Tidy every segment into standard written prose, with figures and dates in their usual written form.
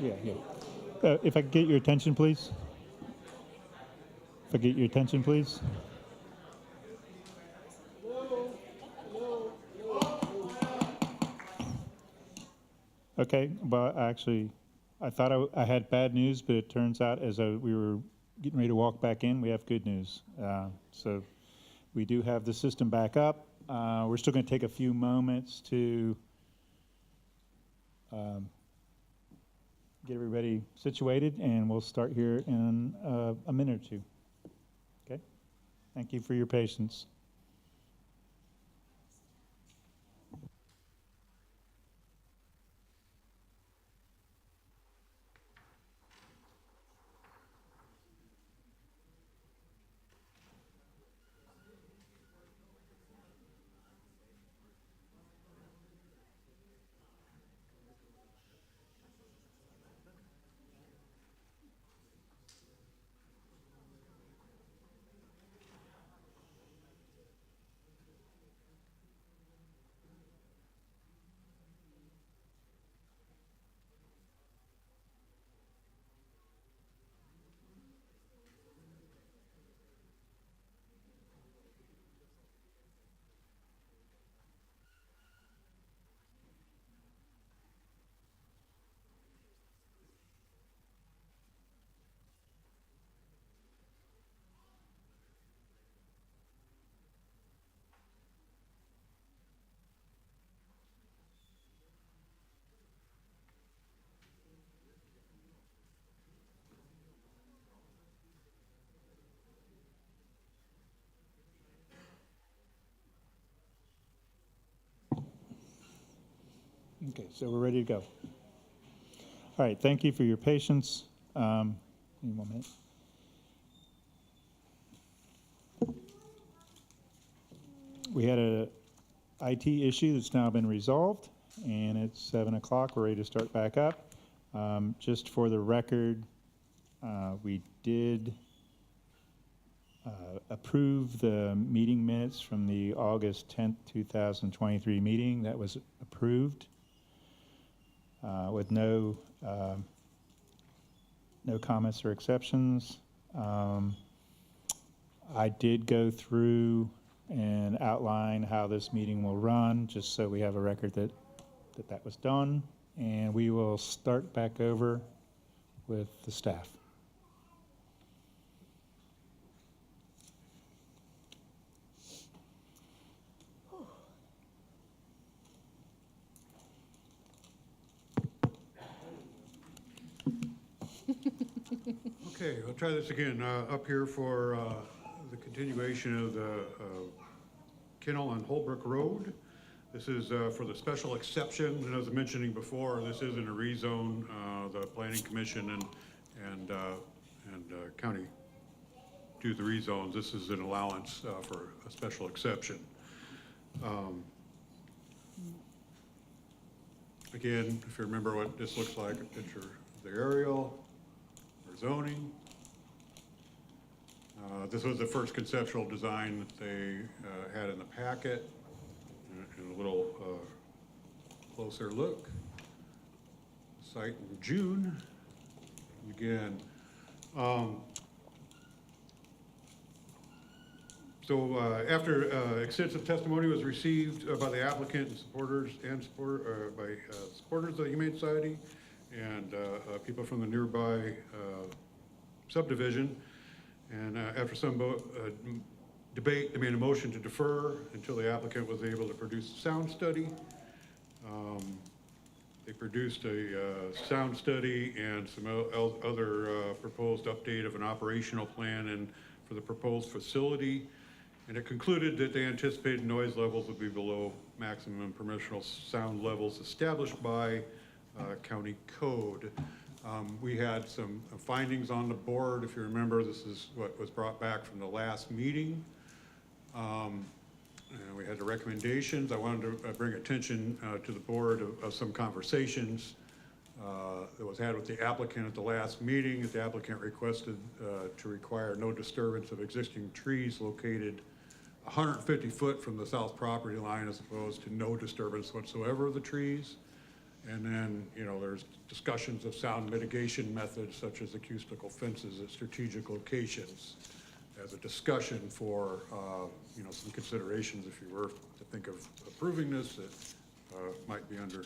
Yeah, yeah. If I could get your attention, please. If I get your attention, please. Okay, but actually, I thought I had bad news, but it turns out as we were getting ready to walk back in, we have good news. So we do have the system back up. We're still going to take a few moments to get everybody situated, and we'll start here in a minute or two. Okay? Thank you for your patience. Okay, so we're ready to go. All right, thank you for your patience. Give me 1 minute. We had a IT issue that's now been resolved, and it's 7 o'clock. We're ready to start back up. Just for the record, we did approve the meeting minutes from the August 10th, 2023 meeting. That was approved with no comments or exceptions. I did go through and outline how this meeting will run, just so we have a record that was done. And we will start back over with the staff. Okay, I'll try this again. Up here for the continuation of the kennel on Holbrook Road. This is for the special exception, and as I was mentioning before, this isn't a rezone. The Planning Commission and county do the rezones. This is an allowance for a special exception. Again, if you remember what this looks like, a picture of the aerial, or zoning. This was the first conceptual design that they had in the packet. And a little closer look. Site in June. Again. After extensive testimony was received by the applicant and supporters by supporters of the Humane Society and people from the nearby subdivision, and after some debate, they made a motion to defer until the applicant was able to produce a sound study. They produced a sound study and some other proposed update of an operational plan and for the proposed facility. And it concluded that they anticipated noise levels would be below maximum permissible sound levels established by county code. We had some findings on the board. If you remember, this is what was brought back from the last meeting. And we had the recommendations. I wanted to bring attention to the board of some conversations that was had with the applicant at the last meeting. The applicant requested to require no disturbance of existing trees located 150 foot from the south property line, as opposed to no disturbance whatsoever of the trees. And then, there's discussions of sound mitigation methods such as acoustical fences at strategic locations as a discussion for, some considerations if you were to think of approving this that might be under.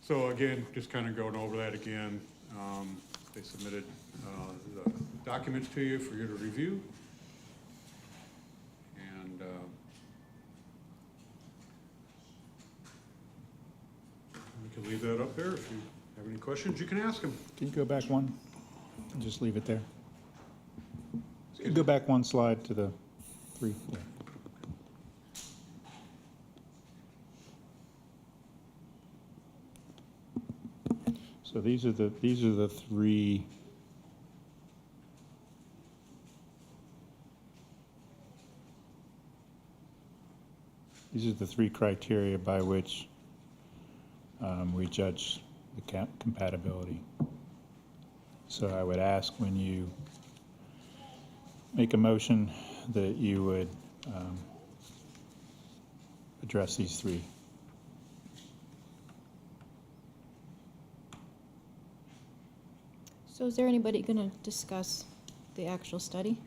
So again, just kind of going over that again, they submitted the documents to you for you to review. And we can leave that up there. If you have any questions, you can ask them. Can you go back one? And just leave it there. Go back one slide to the 3. Yeah. So these are the 3. These are the 3 criteria by which we judge the compatibility. So I would ask when you make a motion that you would address these 3. So is there anybody going to discuss the actual study?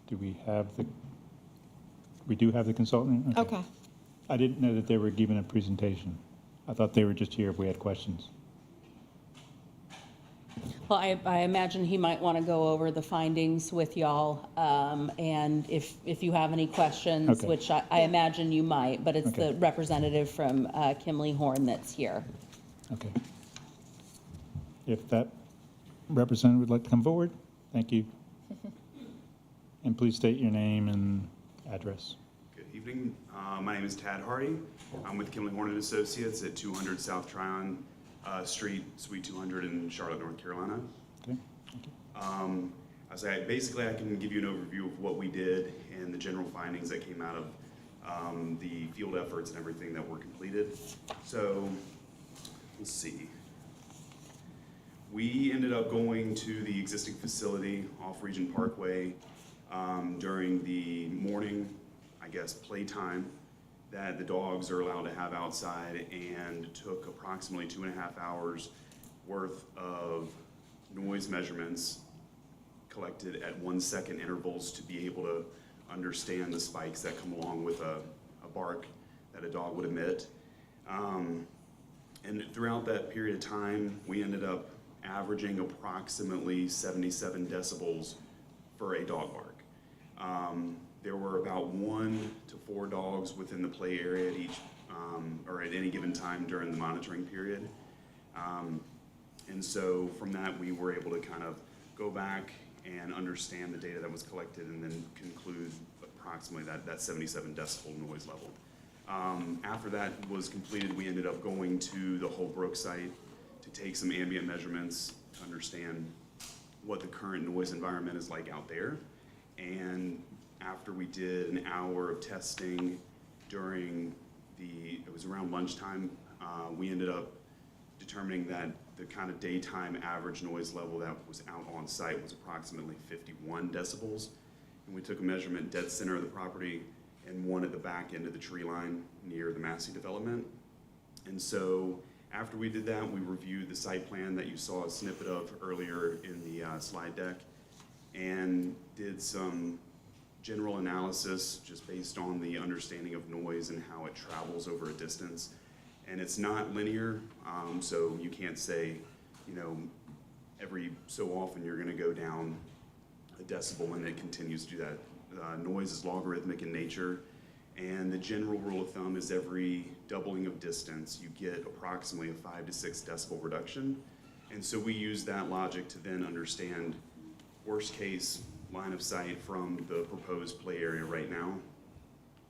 Do we have we do have the consultant? Okay. I didn't know that they were giving a presentation. I thought they were just here if we had questions. Well, I imagine he might want to go over the findings with y'all, and if you have any questions, Okay. which I imagine you might, but it's Okay. the representative from Kimley Horn that's here. Okay. If that representative would like to come forward, thank you. And please state your name and address. Good evening. My name is Tad Hardy. I'm with Kimley Horn & Associates at 200 South Tryon Street, Suite 200 in Charlotte, North Carolina. Okay. I can give you an overview of what we did and the general findings that came out of the field efforts and everything that were completed. So, let's see. We ended up going to the existing facility off Region Parkway during the morning, playtime that the dogs are allowed to have outside, and took approximately 2.5 hours worth of noise measurements collected at 1-second intervals to be able to understand the spikes that come along with a bark that a dog would emit. And throughout that period of time, we ended up averaging approximately 77 decibels for a dog bark. There were about 1 to 4 dogs within the play area at each, or at any given time during the monitoring period. And so from that, we were able to kind of go back and understand the data that was collected and then conclude approximately that 77 decibel noise level. After that was completed, we ended up going to the Holbrook site to take some ambient measurements to understand what the current noise environment is like out there. And after we did an hour of testing it was around lunchtime, we ended up determining that the kind of daytime average noise level that was out on site was approximately 51 decibels. And we took a measurement dead center of the property and one at the back end of the tree line near the Massey development. And so after we did that, we reviewed the site plan that you saw a snippet of earlier in the slide deck, and did some general analysis just based on the understanding of noise and how it travels over a distance. And it's not linear, so you can't say, every so often you're gonna go down a decibel and it continues to do that. Noise is logarithmic in nature, and the general rule of thumb is every doubling of distance, you get approximately a 5 to 6 decibel reduction. And so we use that logic to then understand worst case line of sight from the proposed play area right now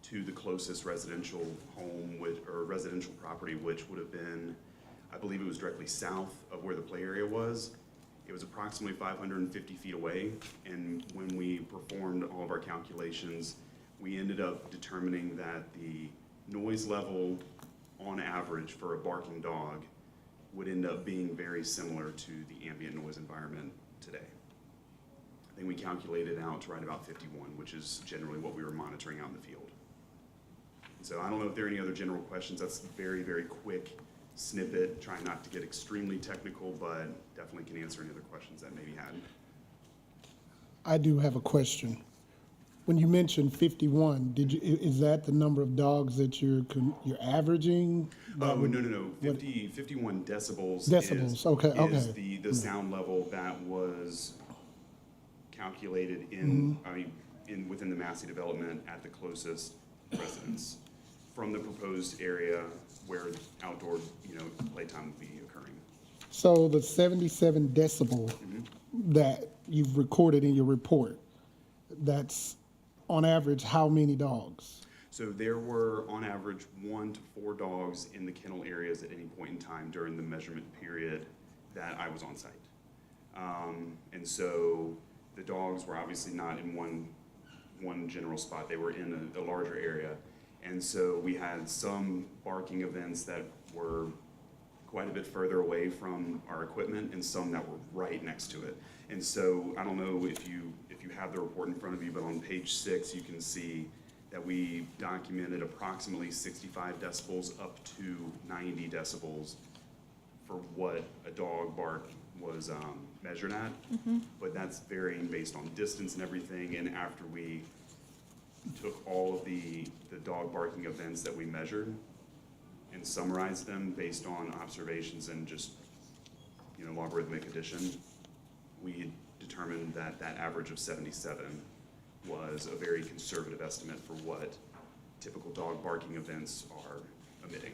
to the closest residential home or residential property, which would have been, I believe it was directly south of where the play area was. It was approximately 550 feet away, and when we performed all of our calculations, we ended up determining that the noise level on average for a barking dog would end up being very similar to the ambient noise environment today. I and we calculated out to right about 51, which is generally what we were monitoring out in the field. So I don't know if there are any other general questions. That's a very, very quick snippet, trying not to get extremely technical, but definitely can answer any other questions that maybe had. I do have a question. When you mentioned 51, is that the number of dogs that you're averaging? Oh, no. 51 decibels. Decibels, is, okay, is okay. the sound level that was calculated in, within the Massey development at the closest residence from the proposed area where outdoor, playtime would be occurring. So the 77 decibel that you've recorded in your report, that's on average how many dogs? So there were, on average, 1 to 4 dogs in the kennel areas at any point in time during the measurement period that I was on site. And so the dogs were obviously not in one general spot. They were in a larger area. And so we had some barking events that were quite a bit further away from our equipment and some that were right next to it. And so I don't know if you have the report in front of you, but on page 6 you can see that we documented approximately 65 decibels up to 90 decibels for what a dog bark was measured at. But that's varying based on distance and everything. And after we took all of the dog barking events that we measured and summarized them based on observations and just, logarithmic addition, we determined that that average of 77 was a very conservative estimate for what typical dog barking events are emitting.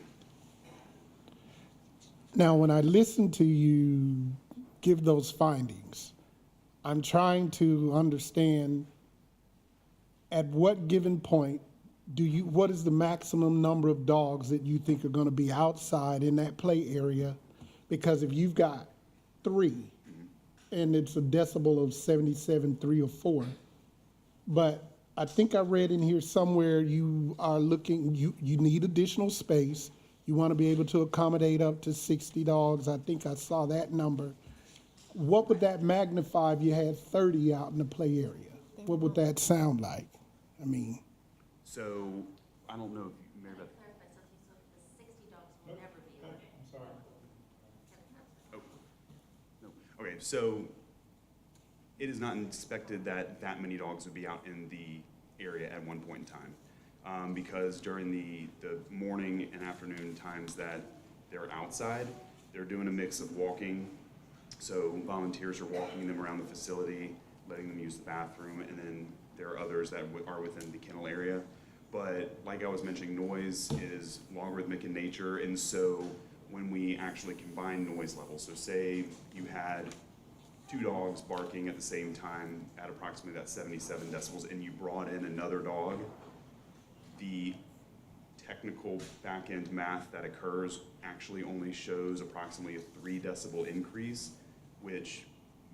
Now, when I listen to you give those findings, I'm trying to understand at what given point what is the maximum number of dogs that you think are going to be outside in that play area? Because if you've got 3 and it's a decibel of 77, 3 or 4, but I think I read in here somewhere you are looking, you need additional space. You want to be able to accommodate up to 60 dogs. I think I saw that number. What would that magnify if you had 30 out in the play area? What would that sound like? So I don't know if you, Mary Beth. Clarify something, so the 60 dogs will never be allowed. Oh, no. Okay, so it is not expected that that many dogs would be out in the area at one point in time. Because during the morning and afternoon times that they're outside, they're doing a mix of walking. So volunteers are walking them around the facility, letting them use the bathroom, and then there are others that are within the kennel area. But like I was mentioning, noise is logarithmic in nature, and so when we actually combine noise levels, so say you had 2 dogs barking at the same time at approximately that 77 decibels, and you brought in another dog, the technical back-end math that occurs actually only shows approximately a 3 decibel increase, which,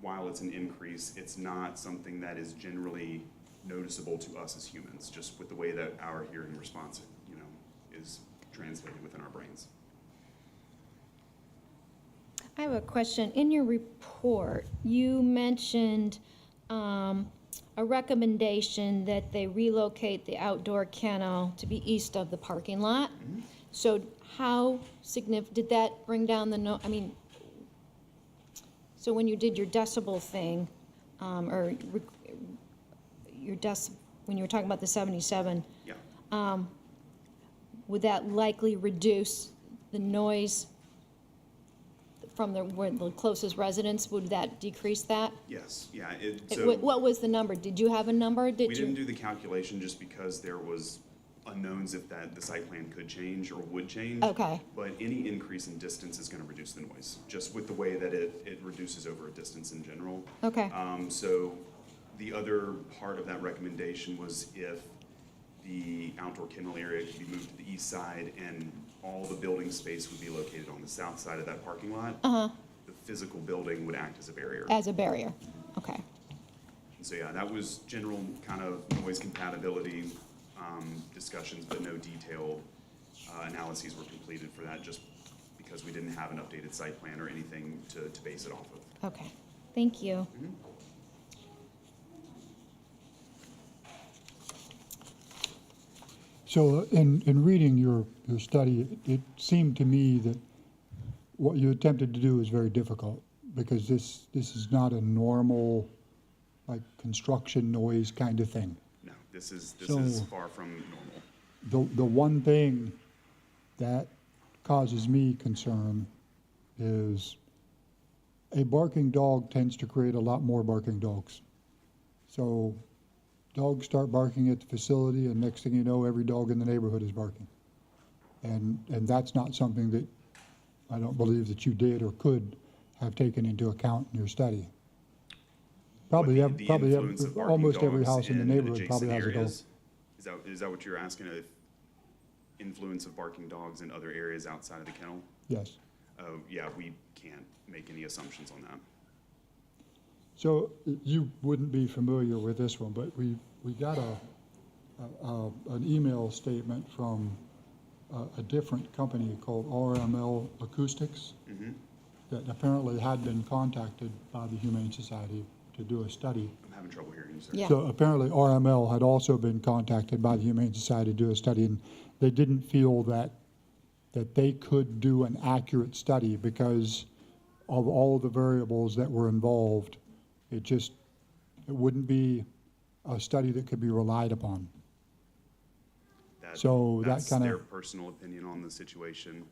while it's an increase, it's not something that is generally noticeable to us as humans, just with the way that our hearing response, is translated within our brains. I have a question. In your report, you mentioned a recommendation that they relocate the outdoor kennel to be east of the parking lot. So how significant, did that bring down the so when you did your decibel thing, when you were talking about the 77, Yeah. would that likely reduce the noise from where the closest residence? Would that decrease that? Yes. Yeah. What was the number? Did you have a number? We didn't do the calculation just because there was unknowns if the site plan could change or would change. Okay. But any increase in distance is going to reduce the noise, just with the way that it reduces over a distance in general. Okay. So the other part of that recommendation was if the outdoor kennel area could be moved to the east side and all the building space would be located on the south side of that parking lot, the physical building would act as a barrier. As a barrier. Okay. And so yeah, that was general kind of noise compatibility discussions, but no detailed analyses were completed for that, just because we didn't have an updated site plan or anything to base it off of. Okay. Thank you. So in reading your study, it seemed to me that what you attempted to do is very difficult, because this is not a normal, like, construction noise kind of thing. No, this is So- far from normal. The one thing that causes me concern is a barking dog tends to create a lot more barking dogs. So dogs start barking at the facility, and next thing you know, every dog in the neighborhood is barking. And that's not something that I don't believe that you did or could have taken into account in your study. Probably, What the influence of barking almost every dogs house in the in neighborhood probably adjacent has a dog. areas? Is that what you're asking, if influence of barking dogs in other areas outside of the kennel? Yes. Oh, yeah, we can't make any assumptions on that. So you wouldn't be familiar with this one, but we got an email statement from a different company called RML Acoustics that apparently had been contacted by the Humane Society to do a study. I'm having trouble hearing you, sir. Yeah. So apparently RML had also been contacted by the Humane Society to do a study, and they didn't feel that they could do an accurate study because of all the variables that were involved. It wouldn't be a study that could be relied upon. So that That's kinda- their personal opinion on the situation.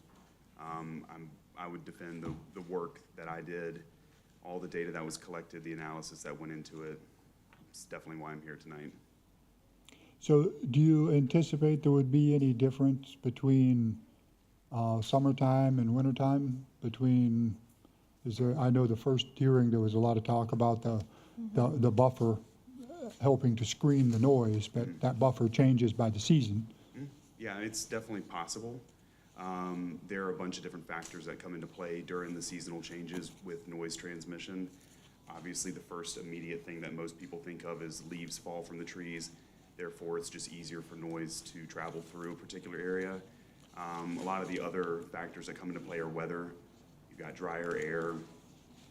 I would defend the work that I did, all the data that was collected, the analysis that went into it. It's definitely why I'm here tonight. So do you anticipate there would be any difference between summertime and wintertime? I know the first hearing, there was a lot of talk about the buffer helping to screen the noise, but that buffer changes by the season. Yeah, it's definitely possible. There are a bunch of different factors that come into play during the seasonal changes with noise transmission. Obviously, the first immediate thing that most people think of is leaves fall from the trees. Therefore, it's just easier for noise to travel through a particular area. A lot of the other factors that come into play are weather. You've got drier air.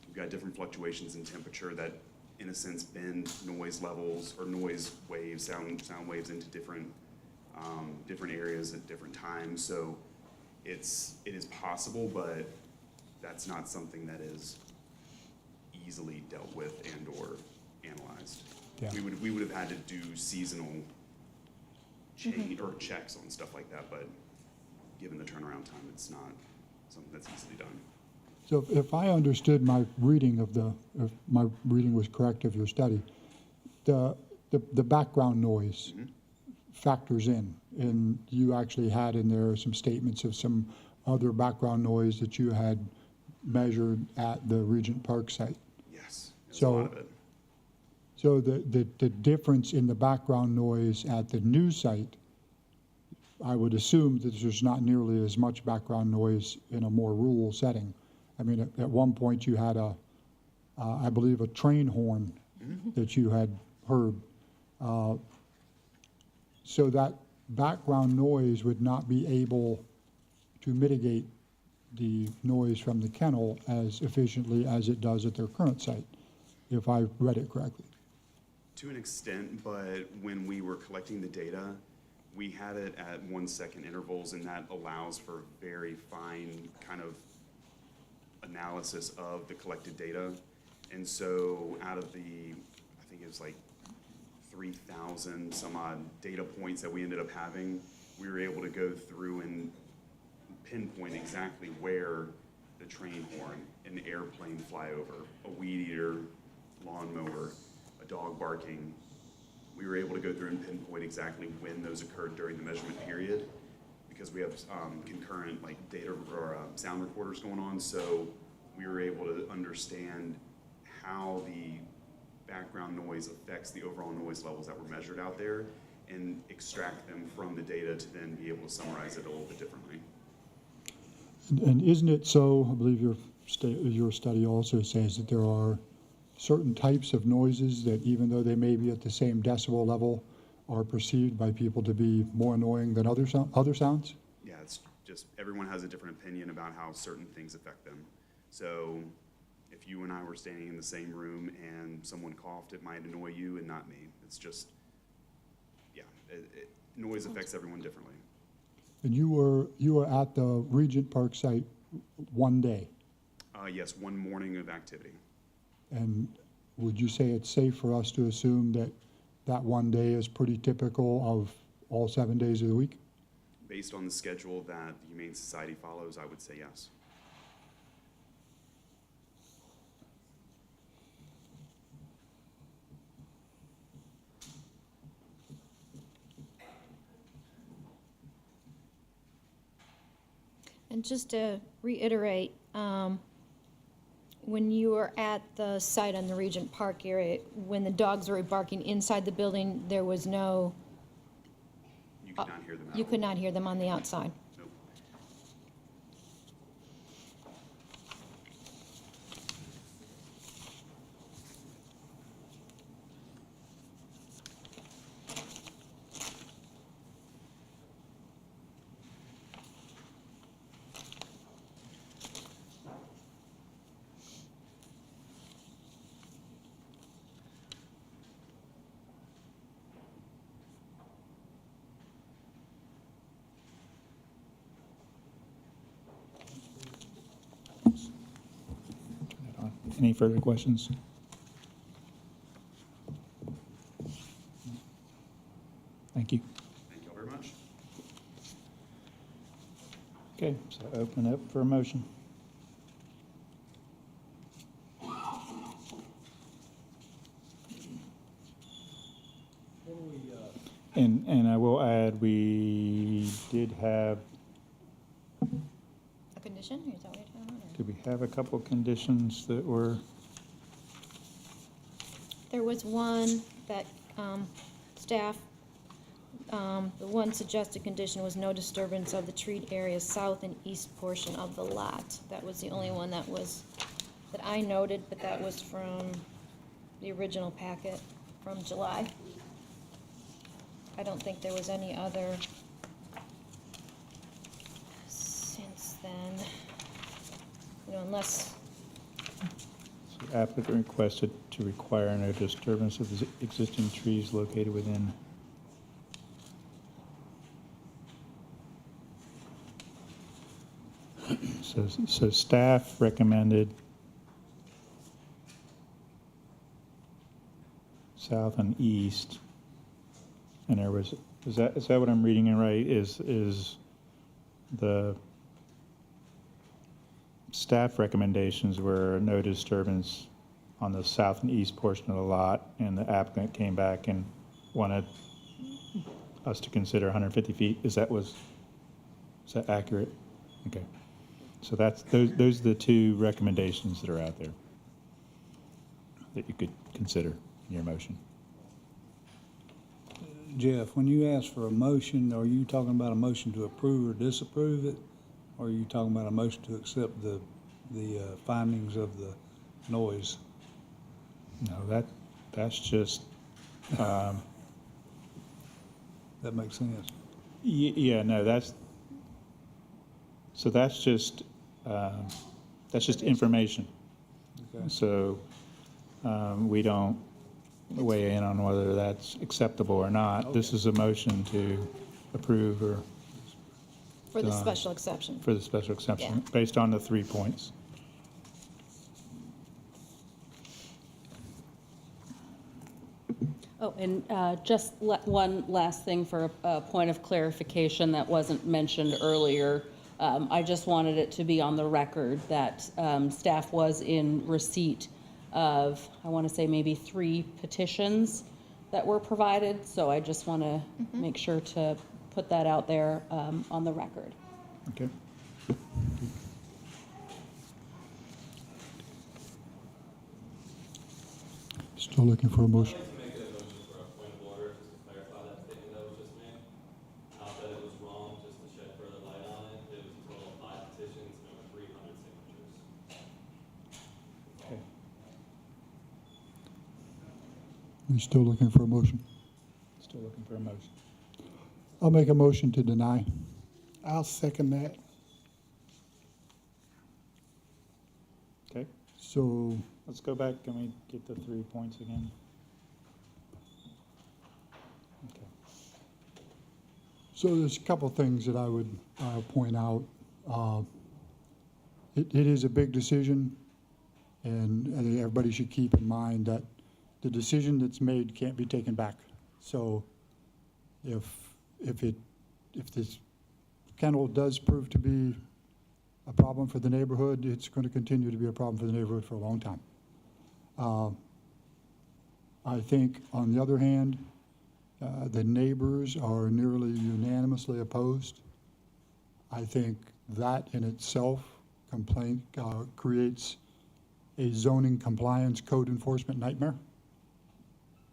You've got different fluctuations in temperature that, in a sense, bend noise levels or noise waves, sound waves into different areas at different times. So it is possible, but that's not something that is easily dealt with and or analyzed. Yeah. We would have had to do seasonal change or checks on stuff like that, but given the turnaround time, it's not something that's easily done. So if I understood my reading if my reading was correct of your study, the background noise factors in, and you actually had in there some statements of some other background noise that you had measured at the Regent Park site. Yes, that's a So- lot of it. So the difference in the background noise at the new site, I would assume that there's not nearly as much background noise in a more rural setting. I mean, at one point you had I believe a train horn that you had heard. So that background noise would not be able to mitigate the noise from the kennel as efficiently as it does at their current site, if I read it correctly. To an extent, but when we were collecting the data, we had it at 1 second intervals, and that allows for very fine kind of analysis of the collected data. And so out of I think it was like 3,000 some odd data points that we ended up having, we were able to go through and pinpoint exactly where the train horn, an airplane flyover, a weed eater, lawnmower, a dog barking. We were able to go through and pinpoint exactly when those occurred during the measurement period, because we have concurrent like data or sound recorders going on. So we were able to understand how the background noise affects the overall noise levels that were measured out there and extract them from the data to then be able to summarize it a little bit differently. And isn't it so, I believe your study also says that there are certain types of noises that even though they may be at the same decibel level, are perceived by people to be more annoying than other sounds? Yeah, it's just everyone has a different opinion about how certain things affect them. So if you and I were standing in the same room and someone coughed, it might annoy you and not me. It's just, yeah, Noise affects everyone differently. And you were at the Regent Park site one day, Yes, one morning of activity. and would you say it's safe for us to assume that that one day is pretty typical of all 7 days of the week? Based on the schedule that the Humane Society follows, I would say yes. And just to reiterate, when you were at the site on the Regent Park area, when the dogs were barking inside the building, there was no, You could not hear them at you all. could not hear them on the outside. Nope. Any further questions? Thank you. Thank you all very much. Okay, so open up for a motion. And I will add, we did have, A condition, or is that what you're talking about? or- did we have a couple of conditions that were, There was one that staff, the one suggested condition was no disturbance of the treed area south and east portion of the lot. That was the only one that I noted, but that was from the original packet from July. I don't think there was any other since then, unless. so applicant requested to require no disturbance of the existing trees located within. So staff recommended south and east. And there was, is that what I'm reading it right? Is the staff recommendations were no disturbance on the south and east portion of the lot, and the applicant came back and wanted us to consider 150 feet? Is that accurate? Okay. So those are the two recommendations that are out there that you could consider in your motion. Jeff, when you ask for a motion, are you talking about a motion to approve or disapprove it? Or are you talking about a motion to accept the findings of the noise? No, that's just, That makes sense. yeah, no, that's just information. Okay. So we don't weigh in on whether that's acceptable or not. This is a motion to approve or For the special exception. for the special exception, Yeah. based on the 3 points. Oh, and just one last thing for a point of clarification that wasn't mentioned earlier. I just wanted it to be on the record that staff was in receipt of, I want to say maybe 3 petitions that were provided. So I just want to make sure to put that out there on the record. Okay. Still looking for a motion. I'd like to make a motion for a point of order, just to clarify that statement that was just made. Not that it was wrong, just to shed further light on it. It was a total of 5 petitions and over 300 signatures. Okay. You still looking for a motion? Still looking for a motion. I'll make a motion to deny. I'll second that. Okay, So let's go back. Can we get the 3 points again? Okay. So there's a couple things that I would point out. It is a big decision, and I think everybody should keep in mind that the decision that's made can't be taken back. So if this kennel does prove to be a problem for the neighborhood, it's going to continue to be a problem for the neighborhood for a long time. I think, on the other hand, the neighbors are nearly unanimously opposed. I think that in itself creates a zoning compliance code enforcement nightmare.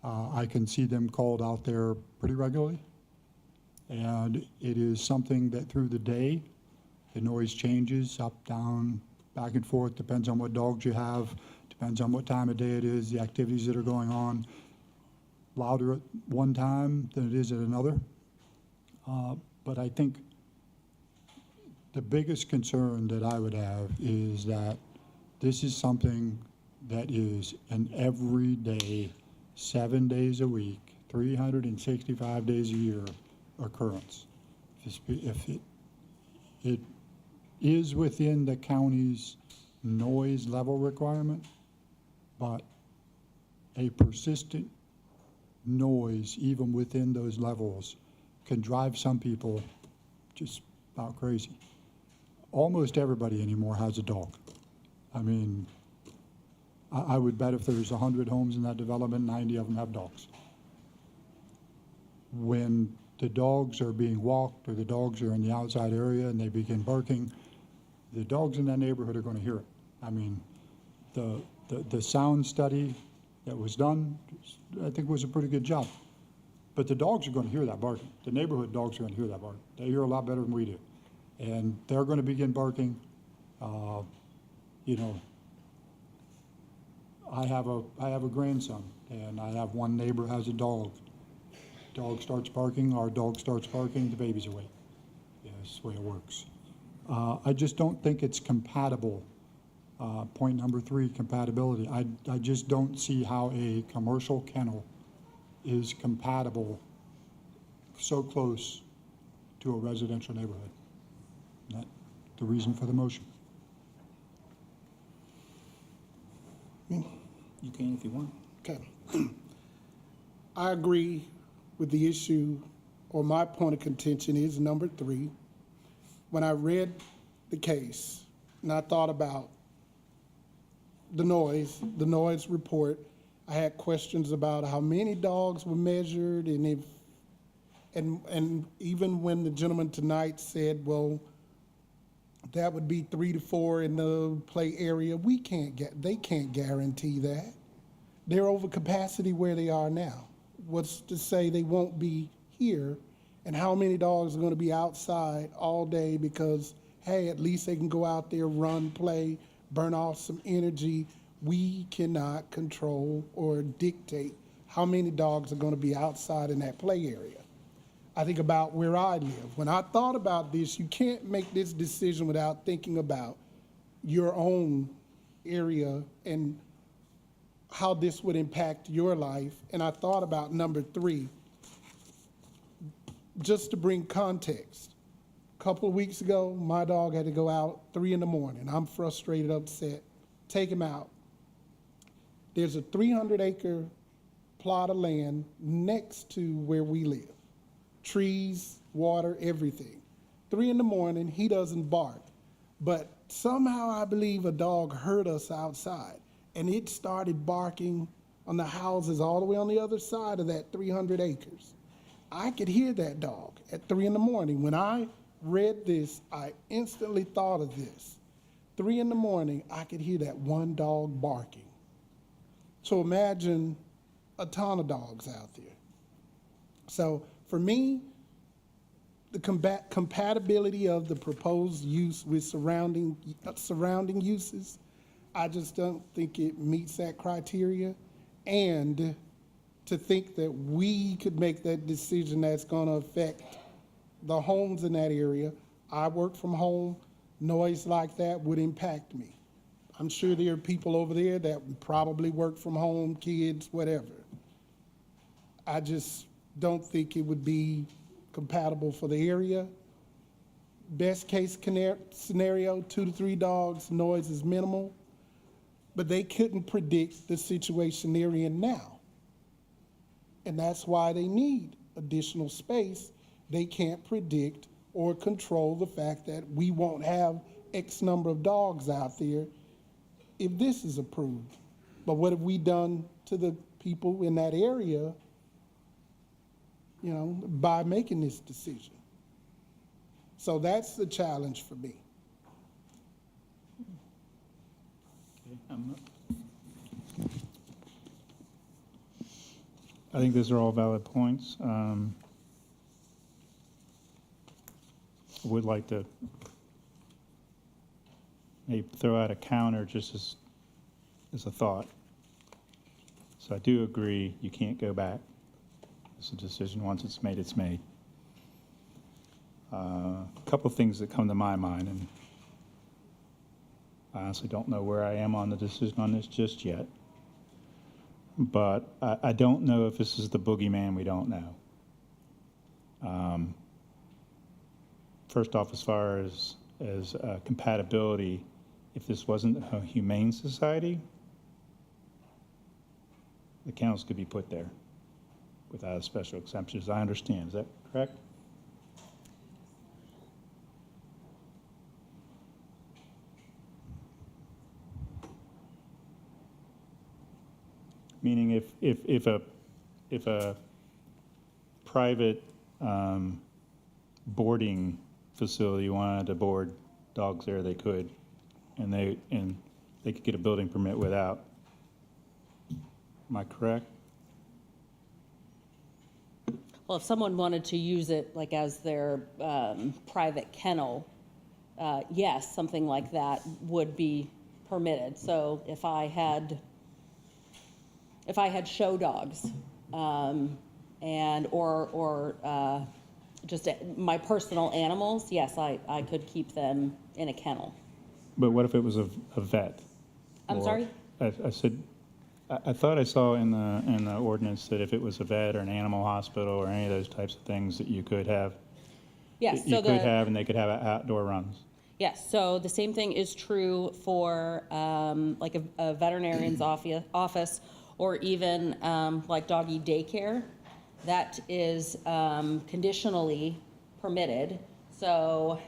I can see them called out there pretty regularly. And it is something that through the day, the noise changes up, down, back and forth, depends on what dogs you have, depends on what time of day it is, the activities that are going on. Louder at one time than it is at another. But I think the biggest concern that I would have is that this is something that is an everyday, 7 days a week, 365 days a year occurrence. If it is within the county's noise level requirement, but a persistent noise, even within those levels, can drive some people just about crazy. Almost everybody anymore has a dog. I mean, I would bet if there's 100 homes in that development, 90 of them have dogs. When the dogs are being walked or the dogs are in the outside area and they begin barking, the dogs in that neighborhood are going to hear it. I mean, the sound study that was done, I think was a pretty good job. But the dogs are going to hear that barking. The neighborhood dogs are going to hear that barking. They hear a lot better than we do. And they're going to begin barking. You know, I have a grandson, and I have one neighbor has a dog. Dog starts barking, our dog starts barking, the baby's awake. Yeah, that's the way it works. I just don't think it's compatible. Point number 3, compatibility. I just don't see how a commercial kennel is compatible so close to a residential neighborhood. That's the reason for the motion. You can if you want. Okay. I agree with the issue, or my point of contention is number 3. When I read the case and I thought about the noise report, I had questions about how many dogs were measured, and even when the gentleman tonight said, well, that would be 3 to 4 in the play area, they can't guarantee that. They're over capacity where they are now. What's to say they won't be here, and how many dogs are going to be outside all day because, hey, at least they can go out there, run, play, burn off some energy. We cannot control or dictate how many dogs are going to be outside in that play area. I think about where I live. When I thought about this, you can't make this decision without thinking about your own area and how this would impact your life. And I thought about number 3, just to bring context. A couple of weeks ago, my dog had to go out 3 in the morning. I'm frustrated, upset. Take him out. There's a 300-acre plot of land next to where we live. Trees, water, everything. 3 in the morning, he doesn't bark. But somehow I believe a dog heard us outside, and it started barking on the houses all the way on the other side of that 300 acres. I could hear that dog at 3 in the morning. When I read this, I instantly thought of this. 3 in the morning, I could hear that one dog barking. So imagine a ton of dogs out there. So for me, the compatibility of the proposed use with surrounding uses, I just don't think it meets that criteria. And to think that we could make that decision that's going to affect the homes in that area. I work from home. Noise like that would impact me. I'm sure there are people over there that probably work from home, kids, whatever. I just don't think it would be compatible for the area. Best case scenario, 2 to 3 dogs, noise is minimal. But they couldn't predict the situation they're in now. And that's why they need additional space. They can't predict or control the fact that we won't have X number of dogs out there if this is approved. But what have we done to the people in that area, by making this decision? So that's the challenge for me. I think those are all valid points. I would like to maybe throw out a counter just as a thought. So I do agree, you can't go back. It's a decision, once it's made, it's made. A couple of things that come to my mind, and I honestly don't know where I am on the decision on this just yet. But I don't know if this is the boogeyman we don't know. First off, as far as compatibility, if this wasn't a humane society, the kennels could be put there without a special exemption, as I understand. Is that correct? Meaning if a private boarding facility wanted to board dogs there, they could, and they could get a building permit without. Am I correct? Well, if someone wanted to use it like as their private kennel, yes, something like that would be permitted. So if I had show dogs, or just my personal animals, yes, I could keep them in a kennel. But what if it was a vet? I'm Or- sorry? I said, I thought I saw in the ordinance that if it was a vet or an animal hospital or any of those types of things that you could have. Yes, You so could have, and they could have outdoor runs. yes, so the same thing is true for like a veterinarian's office, or even like doggy daycare. That is conditionally permitted. So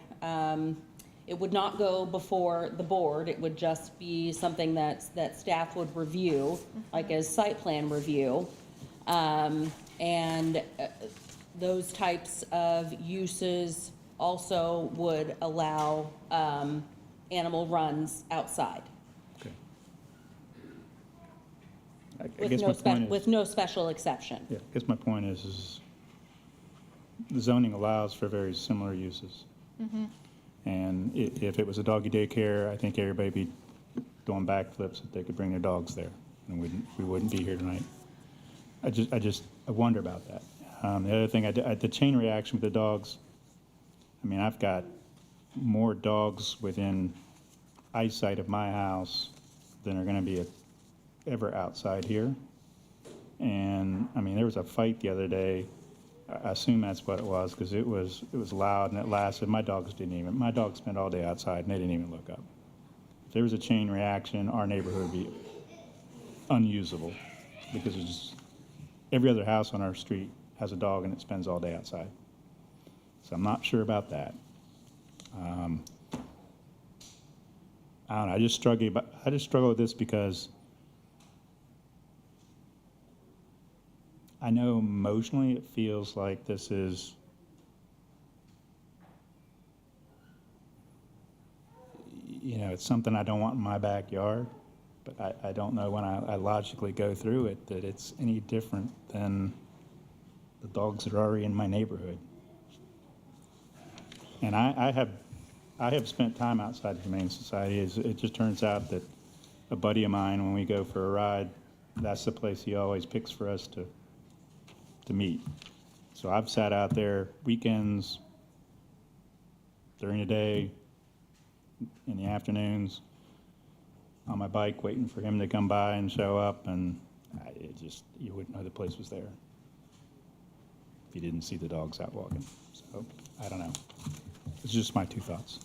it would not go before the board. It would just be something that staff would review, like as site plan review. And those types of uses also would allow animal runs outside Okay. I guess my point is. with no special exception. Yeah, I guess my point is the zoning allows for very similar uses. And if it was a doggy daycare, I think everybody'd be doing backflips if they could bring their dogs there, and we wouldn't be here tonight. I wonder about that. The other thing, the chain reaction with the dogs, I mean, I've got more dogs within eyesight of my house than are gonna be ever outside here. And, I mean, there was a fight the other day. I assume that's what it was, because it was loud and it lasted. My dogs spent all day outside and they didn't even look up. If there was a chain reaction, our neighborhood would be unusable, because it's just, every other house on our street has a dog and it spends all day outside. So I'm not sure about that. I don't know, I just struggle with this because I know emotionally it feels like this is, it's something I don't want in my backyard, but I don't know when I logically go through it that it's any different than the dogs that are already in my neighborhood. And I have spent time outside the Humane Society. It just turns out that a buddy of mine, when we go for a ride, that's the place he always picks for us to meet. So I've sat out there weekends, during the day, in the afternoons, on my bike, waiting for him to come by and show up, and you wouldn't know the place was there. if you didn't see the dogs out walking. So, I don't know. It's just my 2 thoughts.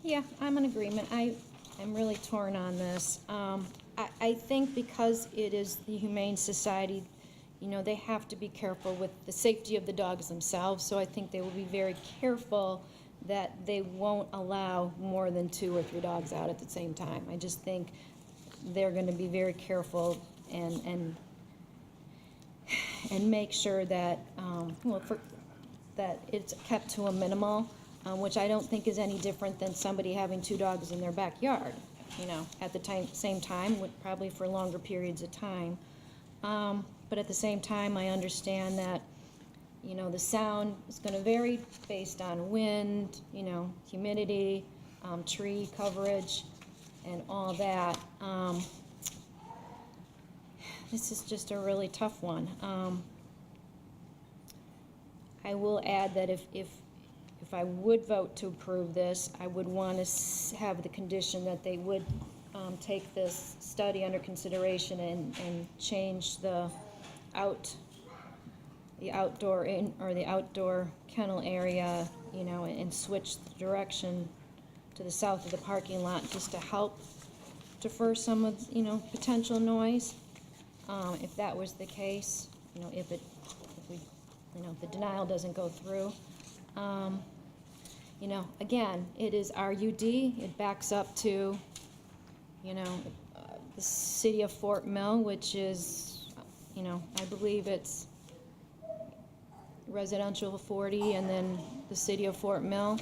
Yeah, I'm in agreement. I'm really torn on this. I think because it is the Humane Society, you know, they have to be careful with the safety of the dogs themselves, so I think they will be very careful that they won't allow more than 2 or 3 dogs out at the same time. I just think they're gonna be very careful and make sure that, that it's kept to a minimal, which I don't think is any different than somebody having 2 dogs in their backyard, you know, at the same time, probably for longer periods of time. But at the same time, I understand that, you know, the sound is gonna vary based on wind, you know, humidity, tree coverage, and all that. This is just a really tough one. I will add that if I would vote to approve this, I would want to have the condition that they would take this study under consideration and change the outdoor kennel area, you know, and switch the direction to the south of the parking lot just to help defer some of, you know, potential noise. If that was the case, you know, if the denial doesn't go through. You know, again, it is RUD, it backs up to, you know, the city of Fort Mill, which is, you know, I believe it's residential 40, and then the city of Fort Mill.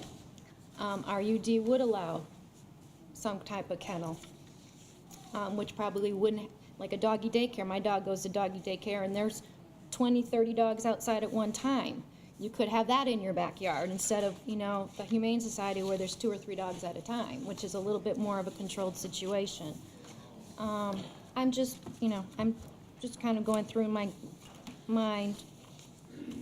RUD would allow some type of kennel, which probably wouldn't, like a doggy daycare. My dog goes to doggy daycare, and there's 20, 30 dogs outside at one time. You could have that in your backyard instead of, you know, the Humane Society where there's 2 or 3 dogs at a time, which is a little bit more of a controlled situation. I'm just, you know, I'm just kind of going through in my mind,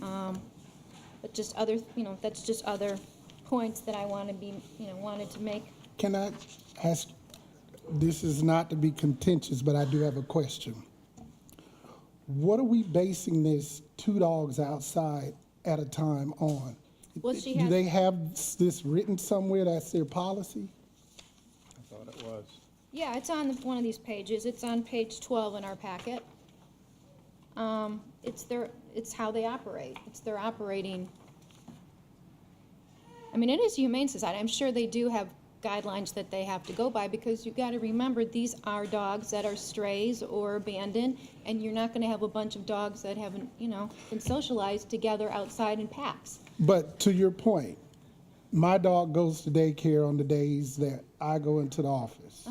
but just other, you know, that's just other points that I want to be, you know, wanted to make. Can I ask, this is not to be contentious, but I do have a question. What are we basing this 2 dogs outside at a time on? Well, she Do has- they have this written somewhere, that's their policy? I thought it was. Yeah, it's on one of these pages. It's on page 12 in our packet. It's how they operate. It's their operating. I mean, it is Humane Society. I'm sure they do have guidelines that they have to go by, because you've got to remember, these are dogs that are strays or abandoned, and you're not going to have a bunch of dogs that haven't, you know, been socialized together outside in packs. But to your point, my dog goes to daycare on the days that I go into the office.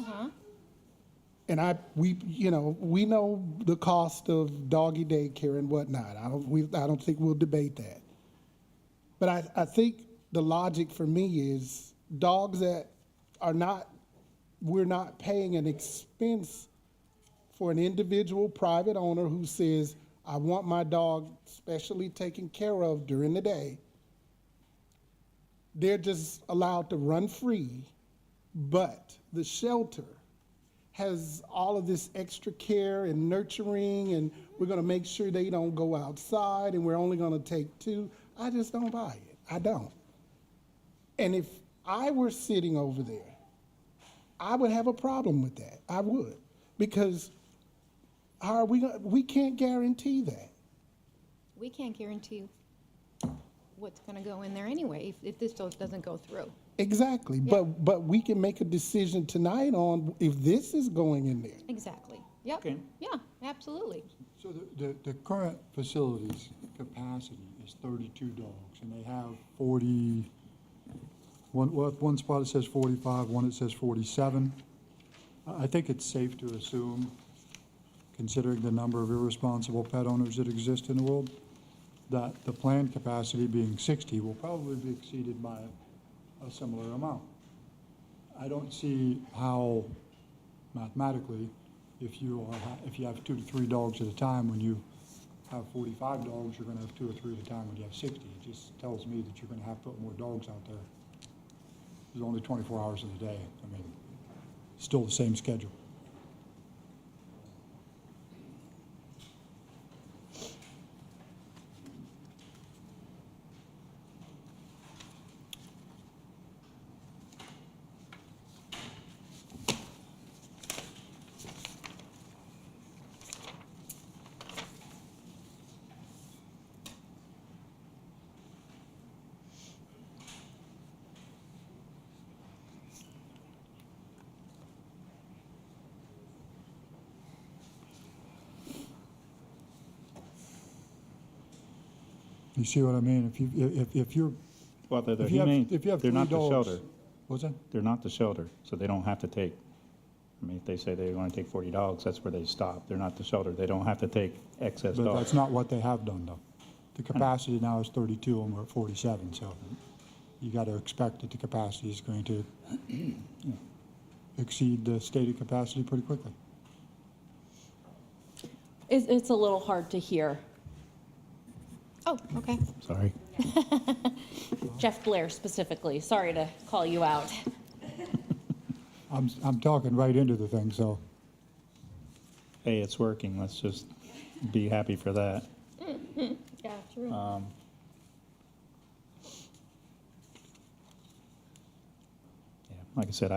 And we know the cost of doggy daycare and whatnot. I don't think we'll debate that. But I think the logic for me is dogs that we're not paying an expense for an individual private owner who says, I want my dog specially taken care of during the day. They're just allowed to run free, but the shelter has all of this extra care and nurturing, and we're gonna make sure they don't go outside, and we're only gonna take 2. I just don't buy it. I don't. And if I were sitting over there, I would have a problem with that. I would, because how are we can't guarantee that. We can't guarantee what's going to go in there anyway if this doesn't go through. Exactly, Yeah. but we can make a decision tonight on if this is going in there. Exactly. Yep. Okay. Yeah, absolutely. So the current facility's capacity is 32 dogs, and they have 40, one spot it says 45, one it says 47. I think it's safe to assume, considering the number of irresponsible pet owners that exist in the world, that the planned capacity being 60 will probably be exceeded by a similar amount. I don't see how mathematically, if you have 2 to 3 dogs at a time, when you have 45 dogs, you're going to have 2 or 3 at a time when you have 60. It just tells me that you're going to have to put more dogs out there. There's only 24 hours in the day. I mean, still the same schedule. You see what I mean? If you're, Well, they're if you have, humane, if you have they're three not the dogs. shelter. What's that? They're not the shelter, so they don't have to take, I mean, if they say they want to take 40 dogs, that's where they stop. They're not the shelter. They don't have to take excess But dogs. that's not what they have done, though. The capacity now is 32, and we're at 47, so you got to expect that the capacity is going to you know, exceed the stated capacity pretty quickly. It's a little hard to hear. Oh, okay. Sorry. Jeff Blair specifically, sorry to call you out. I'm talking right into the thing, so Hey, it's working. Let's just be happy for that. Yeah, true. Yeah, like I said,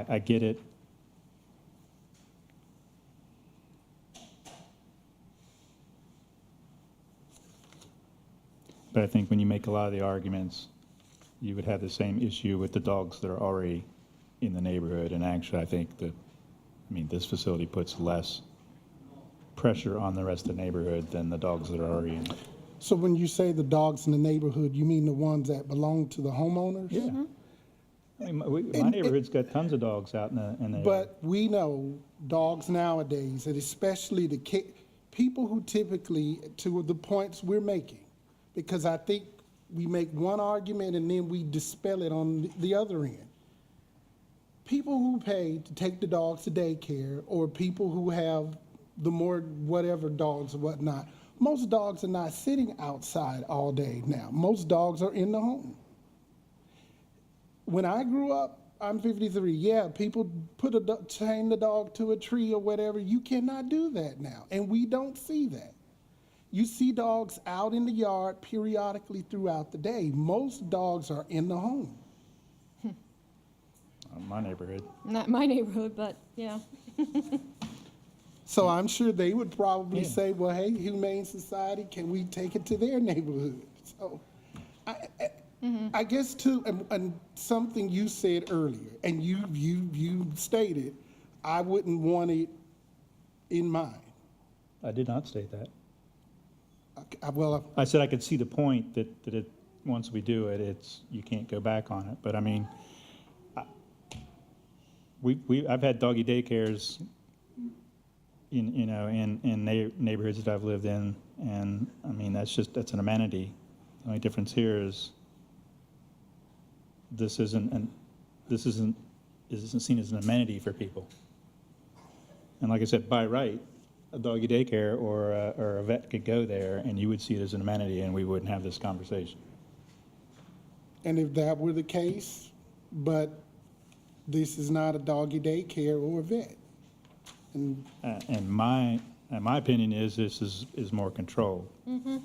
I get it. But I think when you make a lot of the arguments, you would have the same issue with the dogs that are already in the neighborhood. And actually, I think that, I mean, this facility puts less pressure on the rest of the neighborhood than the dogs that are already in. So when you say the dogs in the neighborhood, you mean the ones that belong to the homeowners? Yeah. I mean, my And- neighborhood's got tons of dogs out in the. But we know dogs nowadays, and especially the people who typically, to the points we're making, because I think we make one argument and then we dispel it on the other end. People who pay to take the dogs to daycare, or people who have the more whatever dogs or whatnot, most dogs are not sitting outside all day now. Most dogs are in the home. When I grew up, I'm 53. Yeah, people chain the dog to a tree or whatever. You cannot do that now, and we don't see that. You see dogs out in the yard periodically throughout the day. Most dogs are in the home. My neighborhood. Not my neighborhood, but yeah. So I'm sure they would probably Yeah. say, well, hey, Humane Society, can we take it to their neighborhood? So I guess too, and something you said earlier, and you stated, I wouldn't want it in mine. I did not state that. Well, I said I could see the point that it, once we do it, you can't go back on it. But I mean, I've had doggy daycares in neighborhoods that I've lived in, and I mean, that's an amenity. The only difference here is this isn't seen as an amenity for people. And like I said, by right, a doggy daycare or a vet could go there, and you would see it as an amenity, and we wouldn't have this conversation. and if that were the case, but this is not a doggy daycare or a vet. And And my opinion is this is more controlled. And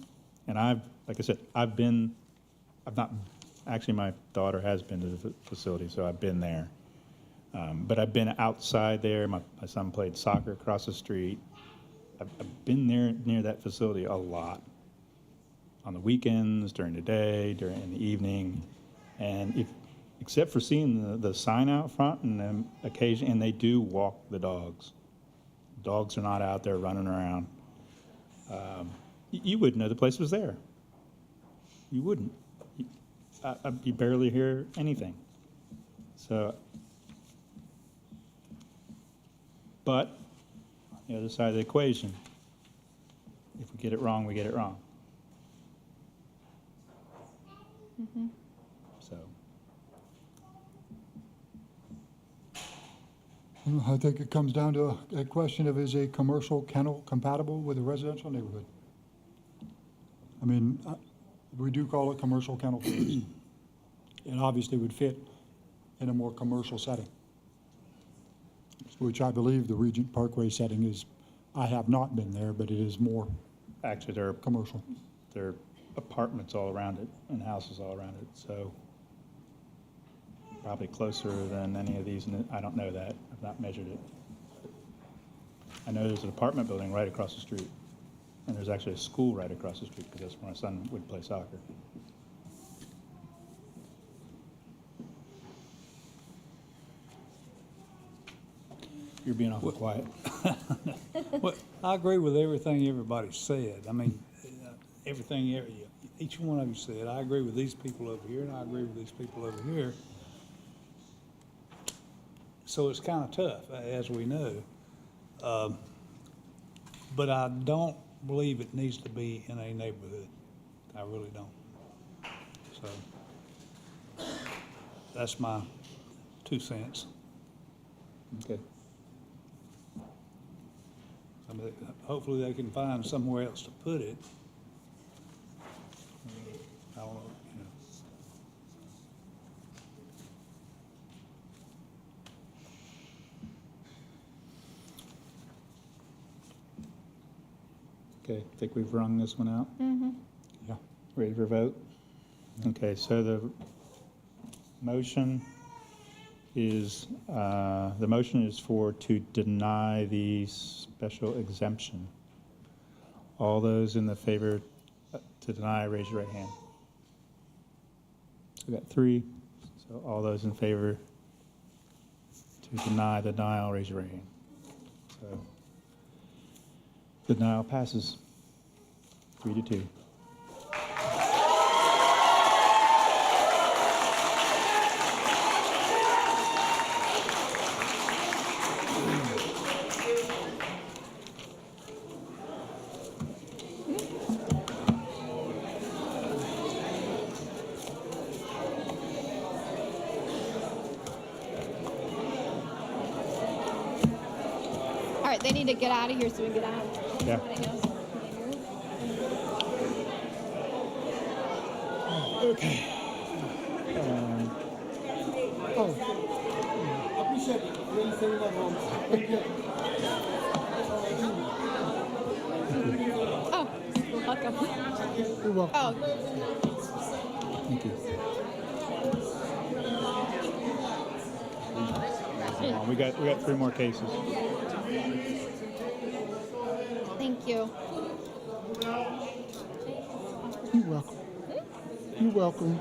like I said, I've not, actually my daughter has been to the facility, so I've been there. But I've been outside there. My son played soccer across the street. I've been there near that facility a lot. On the weekends, during the day, in the evening. And except for seeing the sign out front and then occasion, and they do walk the dogs. Dogs are not out there running around. You wouldn't know the place was there. You wouldn't. You barely hear anything. So, but the other side of the equation, if we get it wrong, we get it wrong. So, I think it comes down to a question of, is a commercial kennel compatible with a residential neighborhood? I mean, we do call it commercial kennel for a reason. It obviously would fit in a more commercial setting, which I believe the Regent Parkway setting is. I have not been there, but it is more actually, there commercial. are apartments all around it and houses all around it, so probably closer than any of these, and I don't know that. I've not measured it. I know there's an apartment building right across the street, and there's actually a school right across the street, because that's where my son would play soccer. You're being awful quiet. Well, I agree with everything everybody said. I mean, everything, each one of you said, I agree with these people over here, and I agree with these people over here. So it's kind of tough, as we know. But I don't believe it needs to be in a neighborhood. I really don't. So that's my 2 cents. Okay. I mean, hopefully they can find somewhere else to put it. I don't know, you know. Okay, I think we've rung this one out. Yeah. Ready for vote? Okay, so the motion is, to deny the special exemption. All those in the favor to deny, raise your right hand. So we got 3. So all those in favor to deny the denial, raise your right hand. So the denial passes 3-2. All right, they need to get out of here so we get out. Yeah. Everybody else. Okay. I appreciate it. Really saying that wrong. Oh, welcome. You're welcome. Oh, Thank you. We got 3 more cases. thank you. You're welcome. You're welcome.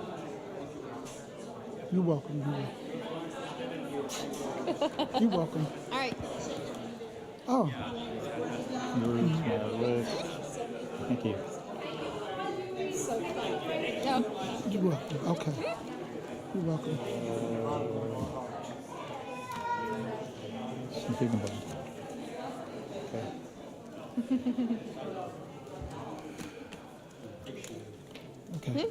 You're welcome. You're welcome. All right. Oh, Yours, my list. Thank you. No. you're welcome. Okay. You're welcome. Some big ones. Okay. Okay.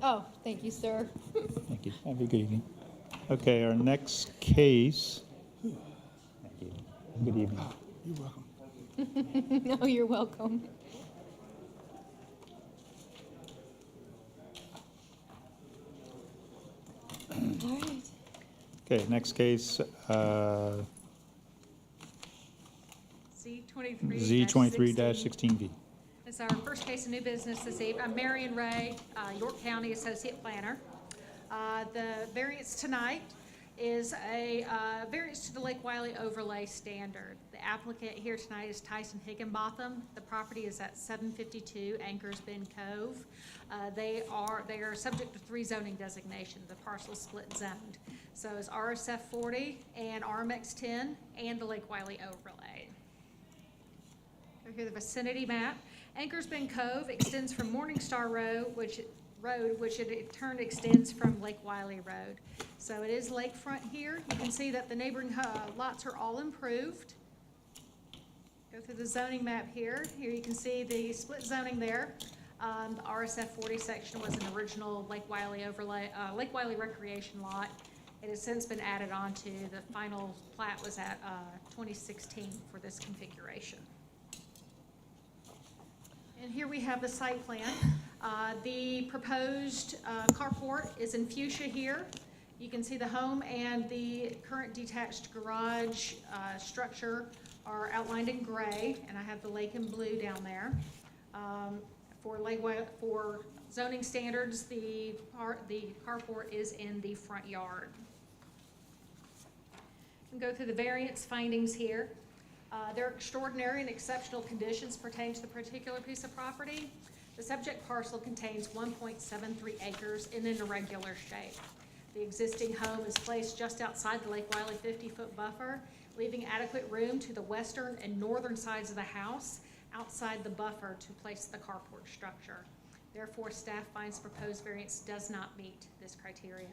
Oh, thank you, sir. Thank you. Have a good evening. Okay, our next case. Thank you. Good evening. You're welcome. No, you're welcome. All right. Okay, next case, Z23-16V. It's our first case of new business this evening. I'm Marion Ray, York County Associate Planner. The variance tonight is a variance to the Lake Wiley Overlay Standard. The applicant here tonight is Tyson Higginbotham. The property is at 752 Anchors Bend Cove. They are subject to 3 zoning designations. The parcel is split zoned. So it's RSF 40 and RMX 10 and the Lake Wiley Overlay. Over here, the vicinity map. Anchors Bend Cove extends from Morningstar Road, which in turn extends from Lake Wiley Road. So it is lakefront here. You can see that the neighboring lots are all improved. Go through the zoning map here. Here you can see the split zoning there. The RSF 40 section was an original Lake Wiley overlay, Lake Wiley recreation lot. It has since been added on to the final plat was at 2016 for this configuration. And here we have the site plan. The proposed carport is in fuchsia here. You can see the home and the current detached garage structure are outlined in gray, and I have the lake in blue down there. For zoning standards, the carport is in the front yard. You can go through the variance findings here. There are extraordinary and exceptional conditions pertaining to the particular piece of property. The subject parcel contains 1.73 acres in an irregular shape. The existing home is placed just outside the Lake Wiley 50-foot buffer, leaving adequate room to the western and northern sides of the house outside the buffer to place the carport structure. Therefore, staff finds proposed variance does not meet this criteria.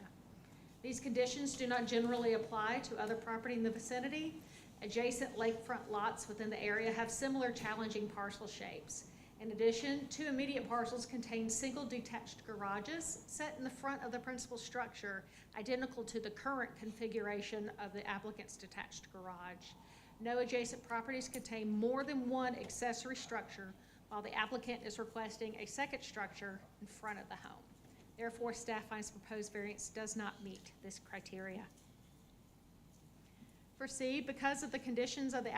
These conditions do not generally apply to other property in the vicinity. Adjacent lakefront lots within the area have similar challenging parcel shapes. In addition, 2 immediate parcels contain single detached garages set in the front of the principal structure, identical to the current configuration of the applicant's detached garage. No adjacent properties contain more than one accessory structure, while the applicant is requesting a second structure in front of the home. Therefore, staff finds proposed variance does not meet this criteria. For C, because of the conditions of the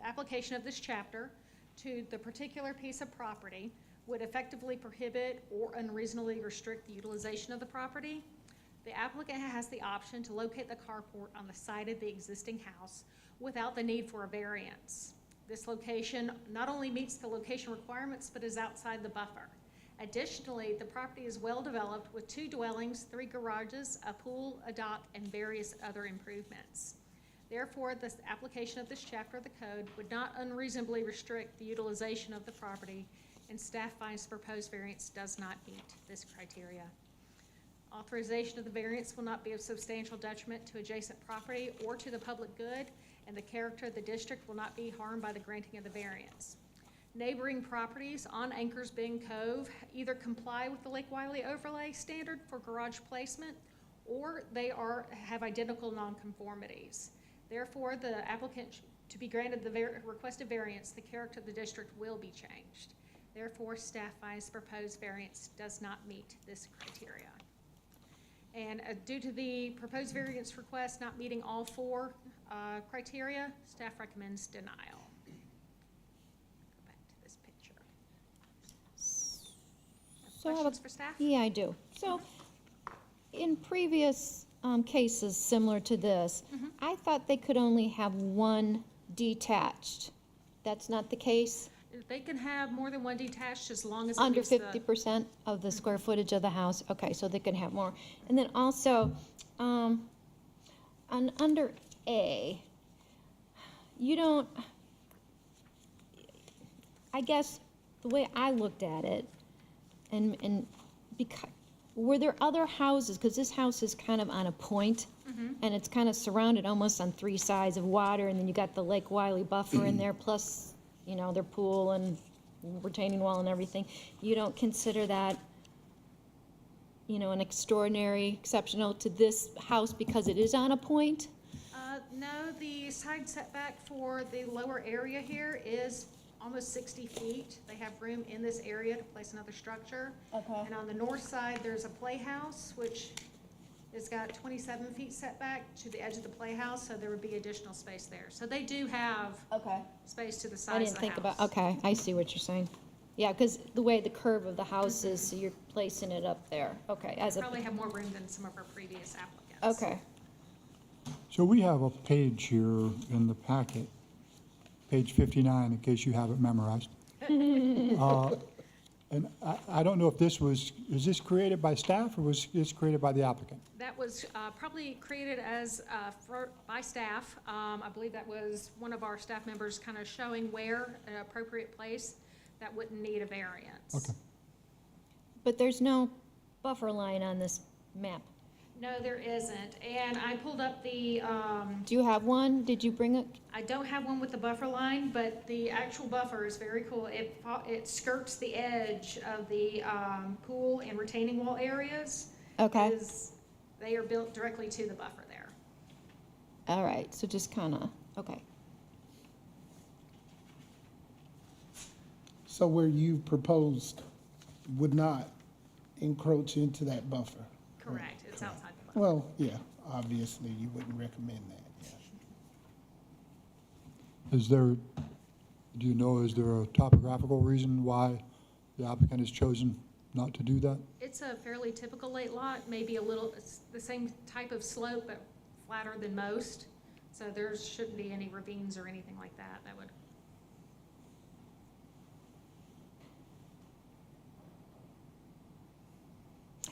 application of this chapter to the particular piece of property would effectively prohibit or unreasonably restrict the utilization of the property, the applicant has the option to locate the carport on the side of the existing house without the need for a variance. This location not only meets the location requirements, but is outside the buffer. Additionally, the property is well developed with 2 dwellings, 3 garages, a pool, a dock, and various other improvements. Therefore, the application of this chapter of the code would not unreasonably restrict the utilization of the property, and staff finds the proposed variance does not meet this criteria. Authorization of the variance will not be of substantial detriment to adjacent property or to the public good, and the character of the district will not be harmed by the granting of the variance. Neighboring properties on Anchors Bend Cove either comply with the Lake Wiley overlay standard for garage placement, or they have identical nonconformities. Therefore, the applicant to be granted the requested variance, the character of the district will be changed. Therefore, staff finds the proposed variance does not meet this criteria. And due to the proposed variance request not meeting all 4 criteria, staff recommends denial. Go back to this picture. So I have a- Questions for staff? Yeah, I do. So, in previous cases similar to this, I thought they could only have one detached. That's not the case? They can have more than one detached as long as it Under meets the. 50% of the square footage of the house? Okay, so they can have more. And then also, under A, you don't, I guess, the way I looked at it, and because, were there other houses, because this house is kind of on a point, and it's kind of surrounded almost on 3 sides of water, and then you got the Lake Wiley buffer in there, plus, you know, their pool and retaining wall and everything. You don't consider that, you know, an extraordinary, exceptional to this house because it is on a point? No, the side setback for the lower area here is almost 60 feet. They have room in this area to place another structure. Okay. And on the north side, there's a playhouse, which has got 27 feet setback to the edge of the playhouse, so there would be additional space there. So they do have Okay. space to the I sides of didn't the think about, house. okay, I see what you're saying. Yeah, because the way the curve of the house is, so you're placing it up there. Okay, as a, Probably have more room than some of our previous applicants. okay. So we have a page here in the packet, page 59, in case you have it memorized. And I don't know if this was, is this created by staff or was this created by the applicant? That was probably created as, by staff. I believe that was one of our staff members kind of showing where an appropriate place that wouldn't need a variance. Okay. But there's no buffer line on this map. No, there isn't. And I pulled up the, Do you have one? Did you bring it? I don't have one with the buffer line, but the actual buffer is very cool. It skirts the edge of the pool and retaining wall areas. Okay. They are built directly to the buffer there. All right, so just kind of, okay. So where you proposed would not encroach into that buffer? Correct. It's outside the buffer. Well, yeah, obviously you wouldn't recommend that, yeah. Is there, do you know, is there a topographical reason why the applicant has chosen not to do that? It's a fairly typical lake lot, maybe a little, it's the same type of slope, but flatter than most. So there shouldn't be any ravines or anything like that. That would.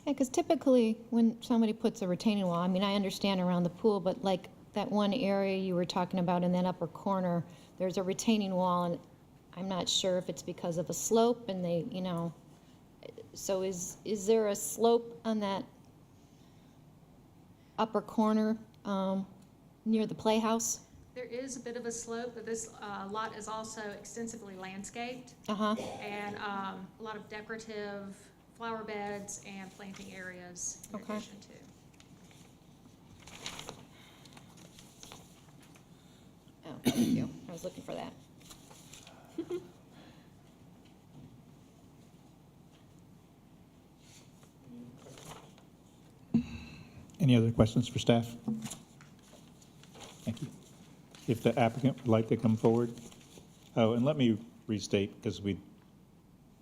Yeah, because typically, when somebody puts a retaining wall, I mean, I understand around the pool, but like that one area you were talking about in that upper corner, there's a retaining wall, and I'm not sure if it's because of a slope and they, you know, so is there a slope on that upper corner, near the playhouse? There is a bit of a slope, but this lot is also extensively landscaped Uh-huh, and a lot of decorative flower beds and planting areas in Okay. addition to. oh, thank you, I was looking for that. Any other questions for staff? Thank you. If the applicant would like to come forward. Oh, and let me restate, because we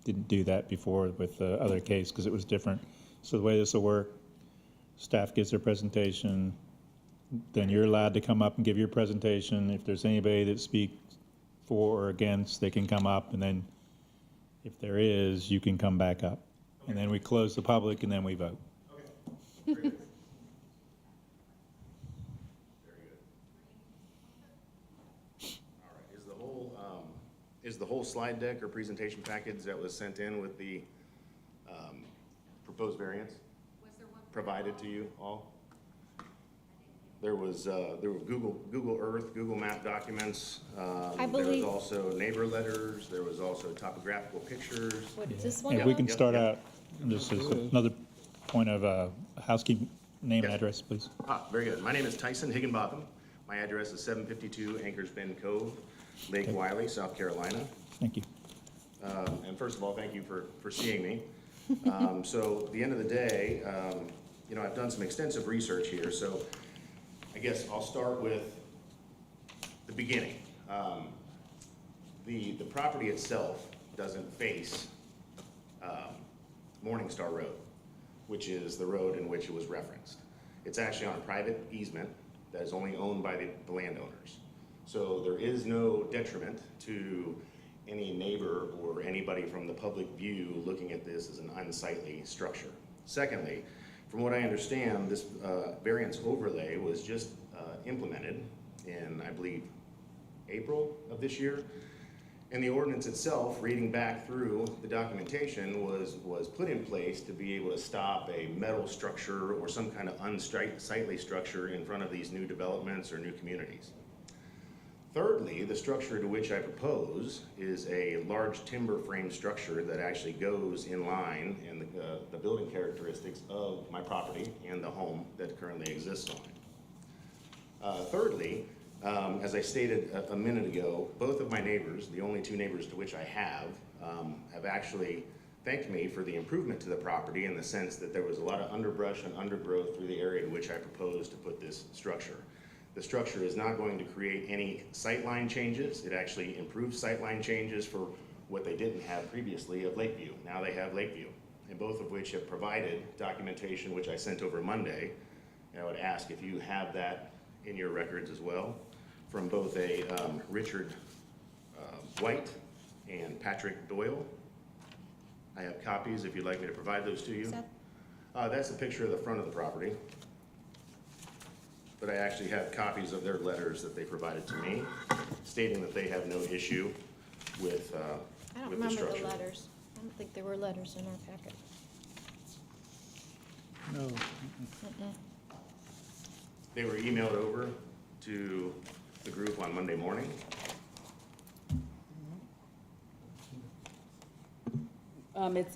didn't do that before with the other case, because it was different. So the way this will work, staff gives their presentation, then you're allowed to come up and give your presentation. If there's anybody that speaks for or against, they can come up, and then if there is, you can come back up. And then we close the public, and then we vote. Is the whole slide deck or presentation package that was sent in with the proposed variance provided to you all? There were Google Earth, Google Map documents. I There believe- was also neighbor letters. There was also topographical pictures. What, is this one? And we can Yep, start yep. out, this is another point of housekeeping, name and Yes. address, please. Very good. My name is Tyson Higginbotham. My address is 752 Anchors Bend Cove, Lake Wiley, South Carolina. Thank you. And first of all, thank you for seeing me. So at the end of the day, you know, I've done some extensive research here, so I guess I'll start with the beginning. The property itself doesn't face Morningstar Road, which is the road in which it was referenced. It's actually on a private easement that is only owned by the landowners. So there is no detriment to any neighbor or anybody from the public view looking at this as an unsightly structure. Secondly, from what I understand, this variance overlay was just implemented in, I believe, April of this year. And the ordinance itself, reading back through the documentation, was put in place to be able to stop a metal structure or some kind of unsightly structure in front of these new developments or new communities. Thirdly, the structure to which I propose is a large timber frame structure that actually goes in line in the building characteristics of my property and the home that currently exists on it. Thirdly, as I stated a minute ago, both of my neighbors, the only two neighbors to which I have actually thanked me for the improvement to the property in the sense that there was a lot of underbrush and undergrowth through the area to which I proposed to put this structure. The structure is not going to create any sightline changes. It actually improves sightline changes for what they didn't have previously of Lakeview. Now they have Lakeview, and both of which have provided documentation which I sent over Monday. And I would ask if you have that in your records as well, from both a Richard White and Patrick Doyle. I have copies if you'd like me to provide those to you. Is that- That's a picture of the front of the property. But I actually have copies of their letters that they provided to me, stating that they have no issue with I don't with the remember structure. the letters. I don't think there were letters in our packet. No. Mm-mm. They were emailed over to the group on Monday morning.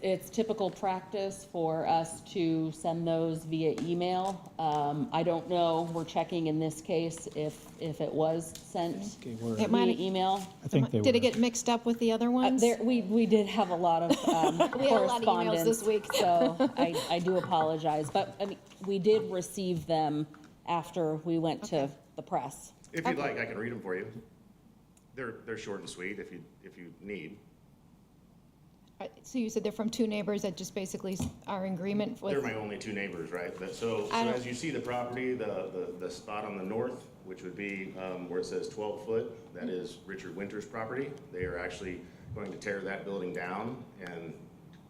It's typical practice for us to send those via email. I don't know, we're checking in this case if it was sent Okay, where- It might via have- email. I think they were. Did it get mixed up with the other ones? We did have a lot of We had a lot of emails correspondence. this week. So I do apologize, but I mean, we did receive them after we went to the press. If you'd like, I can read them for you. They're short and sweet if you need. So you said they're from two neighbors that just basically are in agreement with? They're my only two neighbors, right? So I don't- as you see the property, the spot on the north, which would be where it says 12 foot, that is Richard Winter's property. They are actually going to tear that building down and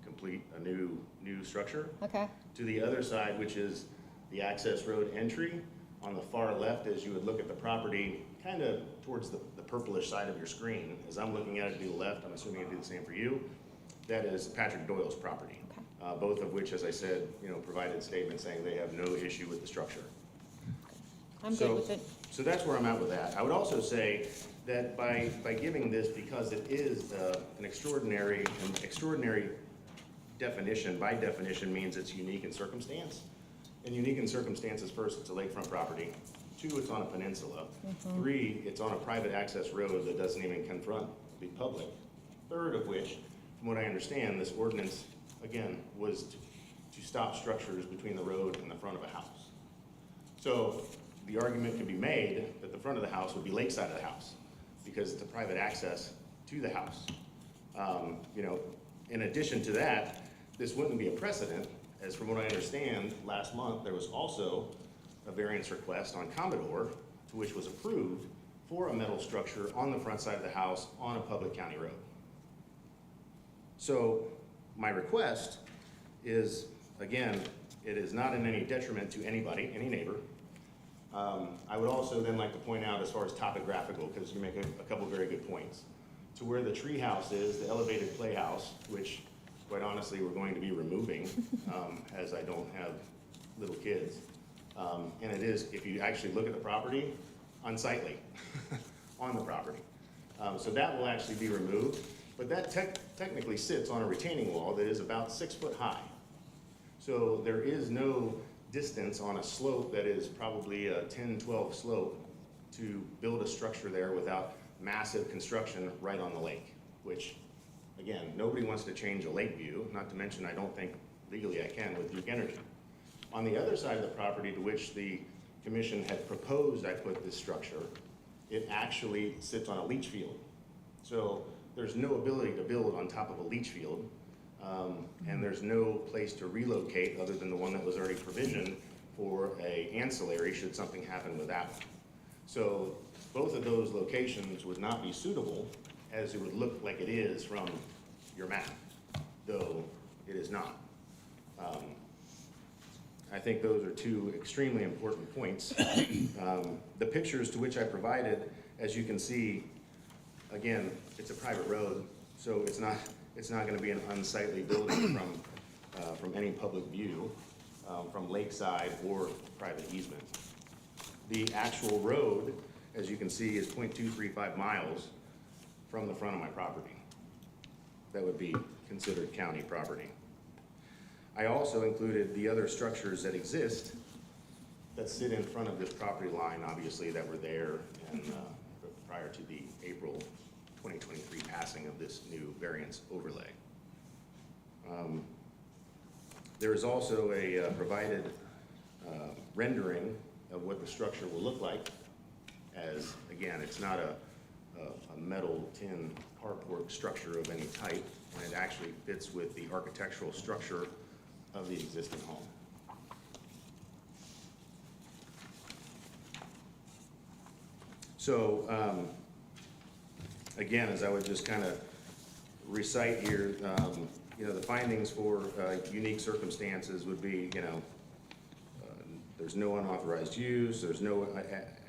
complete a new structure. Okay, To the other side, which is the access road entry, on the far left, as you would look at the property, kind of towards the purplish side of your screen, as I'm looking at it to the left, I'm assuming it'd be the same for you, that is Patrick Doyle's property. Both of which, as I said, provided statements saying they have no issue with the structure. I'm good with it. So that's where I'm at with that. I would also say that by giving this, because it is an extraordinary definition, by definition means it's unique in circumstance. And unique in circumstances, first, it's a lakefront property. 2, it's on a peninsula. 3, it's on a private access road that doesn't even confront the public. 3rd of which, from what I understand, this ordinance, again, was to stop structures between the road and the front of a house. So the argument can be made that the front of the house would be lakeside of the house because it's a private access to the house. In addition to that, this wouldn't be a precedent, as from what I understand, last month there was also a variance request on Commodore, to which was approved for a metal structure on the front side of the house on a public county road. So my request is, again, it is not in any detriment to anybody, any neighbor. I would also then like to point out as far as topographical, because you make a couple very good points. To where the tree house is, the elevated playhouse, which quite honestly we're going to be removing as I don't have little kids. And it is, if you actually look at the property, unsightly on the property. So that will actually be removed, but that technically sits on a retaining wall that is about 6 foot high. So there is no distance on a slope that is probably a 10-12 slope to build a structure there without massive construction right on the lake, which, again, nobody wants to change a lake view, not to mention I don't think legally I can with Duke Energy. On the other side of the property to which the commission had proposed I put this structure, it actually sits on a leach field. So there's no ability to build on top of a leach field, and there's no place to relocate other than the one that was already provisioned for a ancillary should something happen with that one. So both of those locations would not be suitable as it would look like it is from your map, though it is not. I think those are 2 extremely important points. The pictures to which I provided, as you can see, again, it's a private road, so it's not going to be an unsightly building from any public view, from lakeside or private easement. The actual road, as you can see, is 0.235 miles from the front of my property. That would be considered county property. I also included the other structures that exist that sit in front of this property line, obviously, that were there and prior to the April 2023 passing of this new variance overlay. There is also a provided rendering of what the structure will look like, as, again, it's not a metal tin carport structure of any type, and it actually fits with the architectural structure of the existing home. So, again, as I would just kind of recite here, the findings for unique circumstances would be, there's no unauthorized use, there's no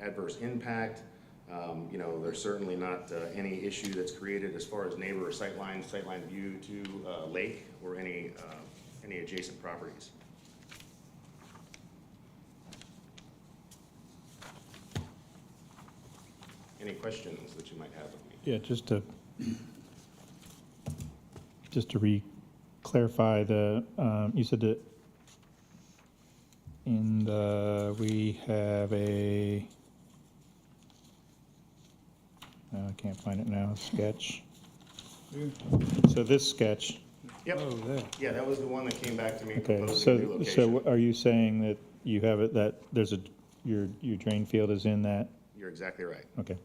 adverse impact, there's certainly not any issue that's created as far as neighbor or sightline view to lake or any adjacent properties. Any questions that you might have of me? Yeah, just to clarify the, you said that we have a, I can't find it now, sketch. So this sketch, Yep. Oh, there. Yeah, that was the one that came back to me okay, proposing a new location. so are you saying that you have it, that there's your drain field is in that? You're exactly right. Okay.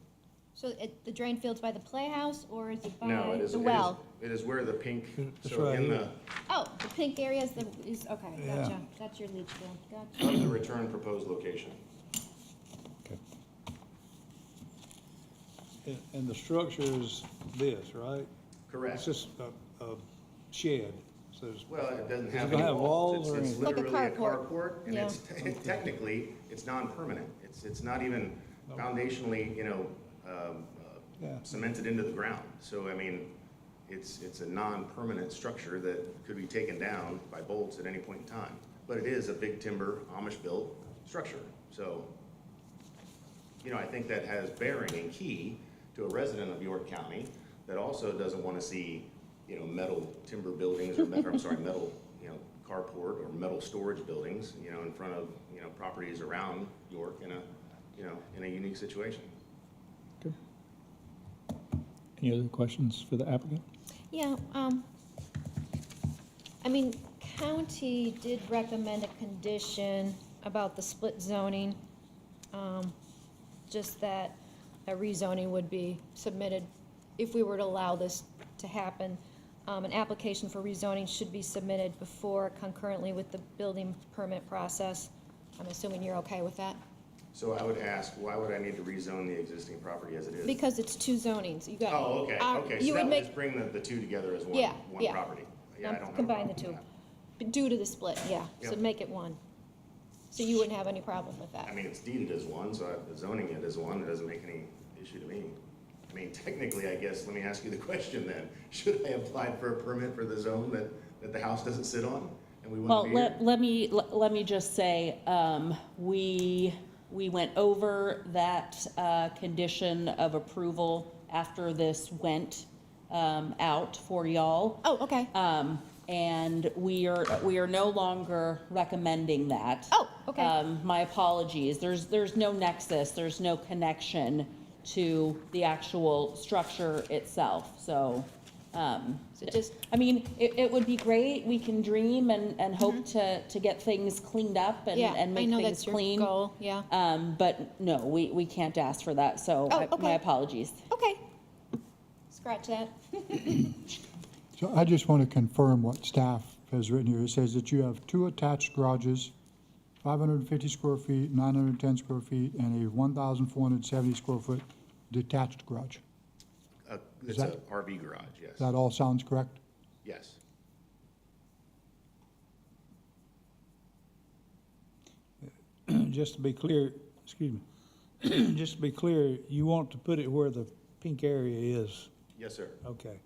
So the drain field's by the playhouse, or is it No, by it is. the well? It is where the pink, It's so right in here. Oh, the pink area is okay, Yeah. gotcha. That's your leach field, gotcha. of the return proposed location. Okay. And the structure is this, right? Correct. It's just a shed, so it's, Well, it doesn't Is it have gonna any have walls. walls or It's anything? Like a literally a carport. carport, and Yeah. technically, it's non-permanent. It's not even foundationally, Yeah. cemented into the ground. So, I mean, it's a non-permanent structure that could be taken down by bolts at any point in time. But it is a big timber, Amish-built structure. So, you know, I think that has bearing and key to a resident of York County that also doesn't want to see, you know, metal timber buildings or, metal, you know, carport or metal storage buildings, you know, in front of, you know, properties around York in a, you know, in a unique situation. Any other questions for the applicant? Yeah, I mean, county did recommend a condition about the split zoning, just that a rezoning would be submitted if we were to allow this to happen. An application for rezoning should be submitted before concurrently with the building permit process. I'm assuming you're okay with that? So I would ask, why would I need to rezone the existing property as it is? Because it's two zonings, you got. Oh, okay, okay, You so that would would make, just bring the two together as one, Yeah, one yeah. property. Yeah, I don't have a combine the problem two, with that. due to the split, yeah, so Yep. make it one. So you wouldn't have any problem with that? I mean, it's deeded as one, so zoning it as one, it doesn't make any issue to me. I mean, technically, I guess, let me ask you the question then. Should I apply for a permit for the zone that the house doesn't sit on? And we Well, wouldn't be here? let me just say, we went over that condition of approval after this went out for y'all. Oh, okay. And we are no longer recommending that. Oh, okay. My apologies. There's no nexus, there's no connection to the actual structure itself, so. So just, I mean, it would be great, we can dream and hope to get things cleaned up Mm-hmm. yeah, and I make know things that's your clean. goal, yeah. But no, we can't ask for that, so Oh, my okay. apologies. Okay. Scratch that. So I just want to confirm what staff has written here. It says that you have 2 attached garages, 550 square feet, 910 square feet, and a 1,470 square foot detached garage. It's that- a RV garage, yes. That all sounds correct? Yes. Just to be clear, excuse me, just to be clear, you want to put it where the pink area is? Yes, sir. Okay.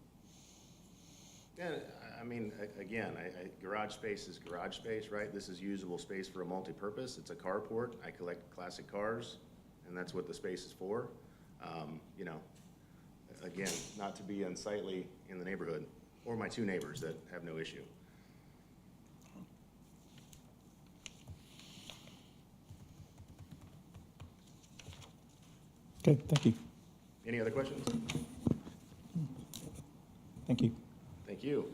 Yeah, I mean, again, garage space is garage space, right? This is usable space for a multi-purpose. It's a carport. I collect classic cars, and that's what the space is for. You know, again, not to be unsightly in the neighborhood, or my 2 neighbors that have no issue. Okay, thank you. Any other questions? Thank you. Thank you.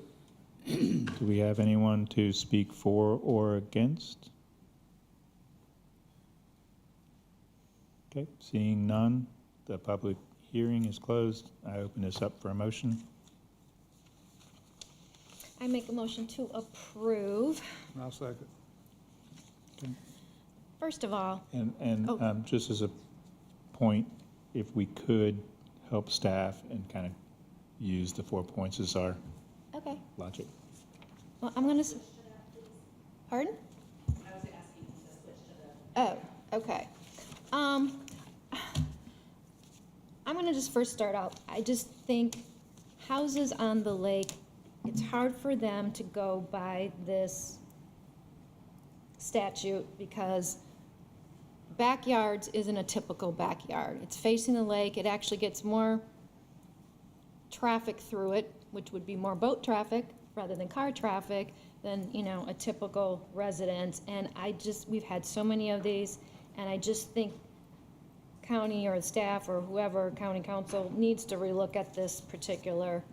Do we have anyone to speak for or against? Okay, seeing none, the public hearing is closed. I open this up for a motion. I make a motion to approve. I'll second. First of all, And Oh. just as a point, if we could help staff and kind of use the 4 points as our okay, logic. well, I'm gonna, pardon? I was asking to switch to the. Oh, okay. I'm gonna just first start out, I just think houses on the lake, it's hard for them to go by this statute because backyards isn't a typical backyard. It's facing the lake, it actually gets more traffic through it, which would be more boat traffic rather than car traffic than, you know, a typical residence. And we've had so many of these, and I just think county or staff or whoever, county council, needs to relook at this particular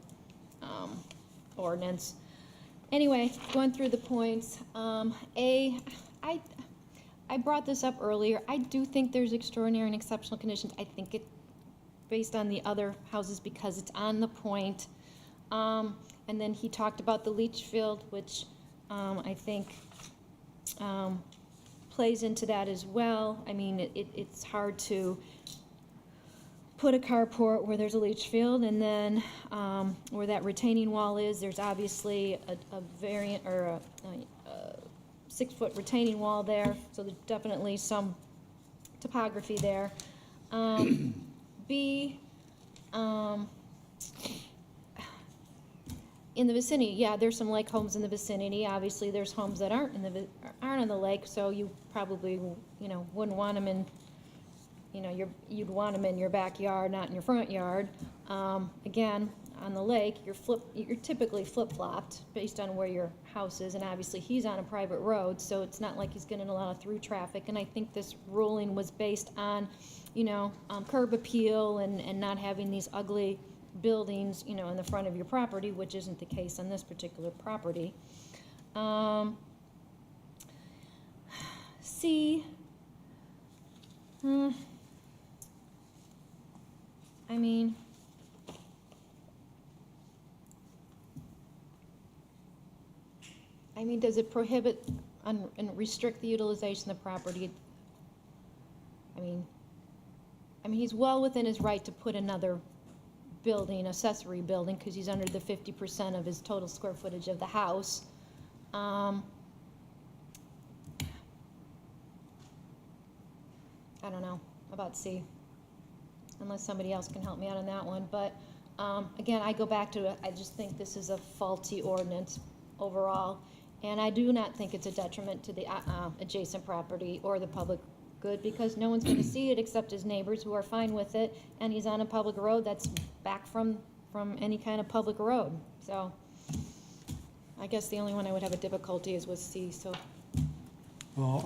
ordinance. Anyway, going through the points, I brought this up earlier. I do think there's extraordinary and exceptional conditions. I think it, based on the other houses, because it's on the point. And then he talked about the leach field, which I think plays into that as well. I mean, it's hard to put a carport where there's a leach field, and then where that retaining wall is, there's obviously a variant, or a 6-foot retaining wall there, so there's definitely some topography there. B, in the vicinity, yeah, there's some lake homes in the vicinity. Obviously, there's homes that aren't aren't on the lake, so you probably, wouldn't want them in, you'd want them in your backyard, not in your front yard. Again, on the lake, you're typically flip-flopped based on where your house is, and obviously, he's on a private road, so it's not like he's getting a lot of through traffic, and I think this ruling was based on, curb appeal and not having these ugly buildings, in the front of your property, which isn't the case on this particular property. C. I mean, does it prohibit and restrict the utilization of the property? I mean, he's well within his right to put another building, accessory building, because he's under the 50% of his total square footage of the house. I don't know about C, unless somebody else can help me out on that one. But again, I go back to it. I just think this is a faulty ordinance overall, and I do not think it's a detriment to the adjacent property or the public good, because no one's going to see it except his neighbors, who are fine with it, and he's on a public road that's back from any kind of public road. So I guess the only one I would have a difficulty is with C. So Well,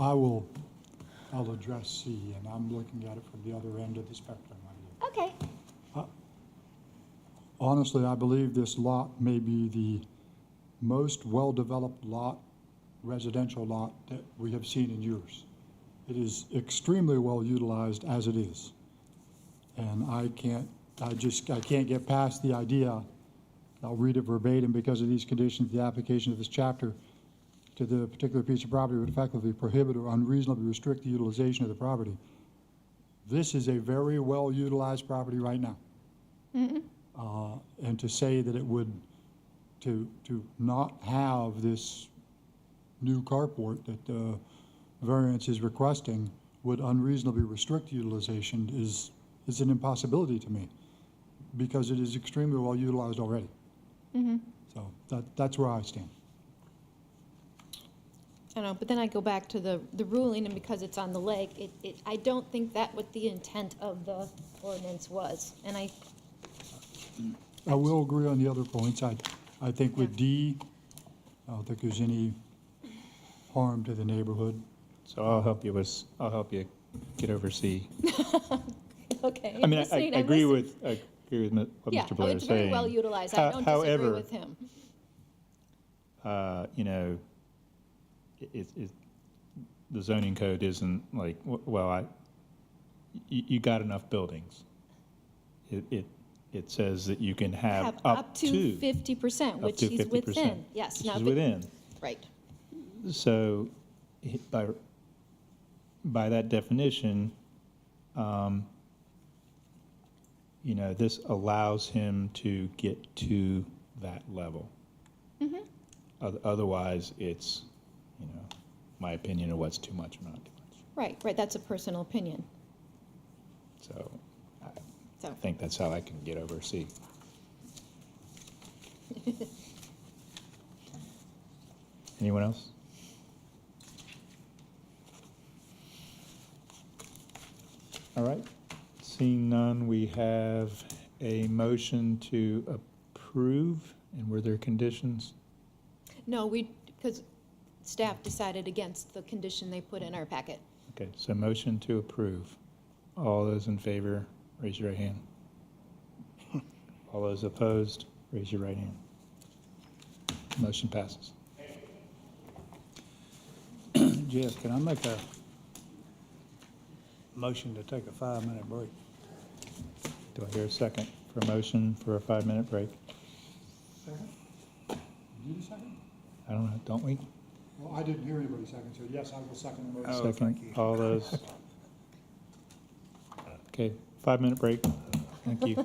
I'll address C, and I'm looking at it from the other end of the spectrum. okay, Honestly, I believe this lot may be the most well-developed lot, residential lot, that we have seen in years. It is extremely well-utilized as it is. And I can't get past the idea, I'll read it verbatim, because of these conditions, the application of this chapter to the particular piece of property would effectively prohibit or unreasonably restrict the utilization of the property. This is a very well-utilized property right now. And to say that it would, to not have this new carport that the variance is requesting would unreasonably restrict utilization is an impossibility to me, because it is extremely well utilized already. So that's where I stand. I don't know, but then I go back to the ruling, and because it's on the lake, I don't think that what the intent of the ordinance was, and I will agree on the other points. I think with D, I don't think there's any harm to the neighborhood. So I'll help you get over C. okay. I mean, I'm listening, I I'm agree listening. with what Yeah, Mr. Blair it's is very saying. well utilized. I don't disagree However, with him. The zoning code isn't like, you got enough buildings. It says that you can have up to 50%, up which to he's 50%, within. Yes, which now, is but- within. right. So by that definition, this allows him to get to that level. Otherwise, it's, my opinion of what's too much or not too much. Right, that's a personal opinion. So I So, think that's how I can get over C. Anyone else? All right, seeing none, we have a motion to approve, and were there conditions? no, because staff decided against the condition they put in our packet. Okay, so motion to approve. All those in favor, raise your right hand. All those opposed, raise your right hand. Motion passes. Jeff, can I make a motion to take a 5-minute break? Do I hear a second for a motion for a 5-minute break? You the second? I don't know, don't we? Well, I didn't hear anybody second, so yes, I will second the motion. Oh, thank Second, you. all those. Okay, 5-minute break. Thank you.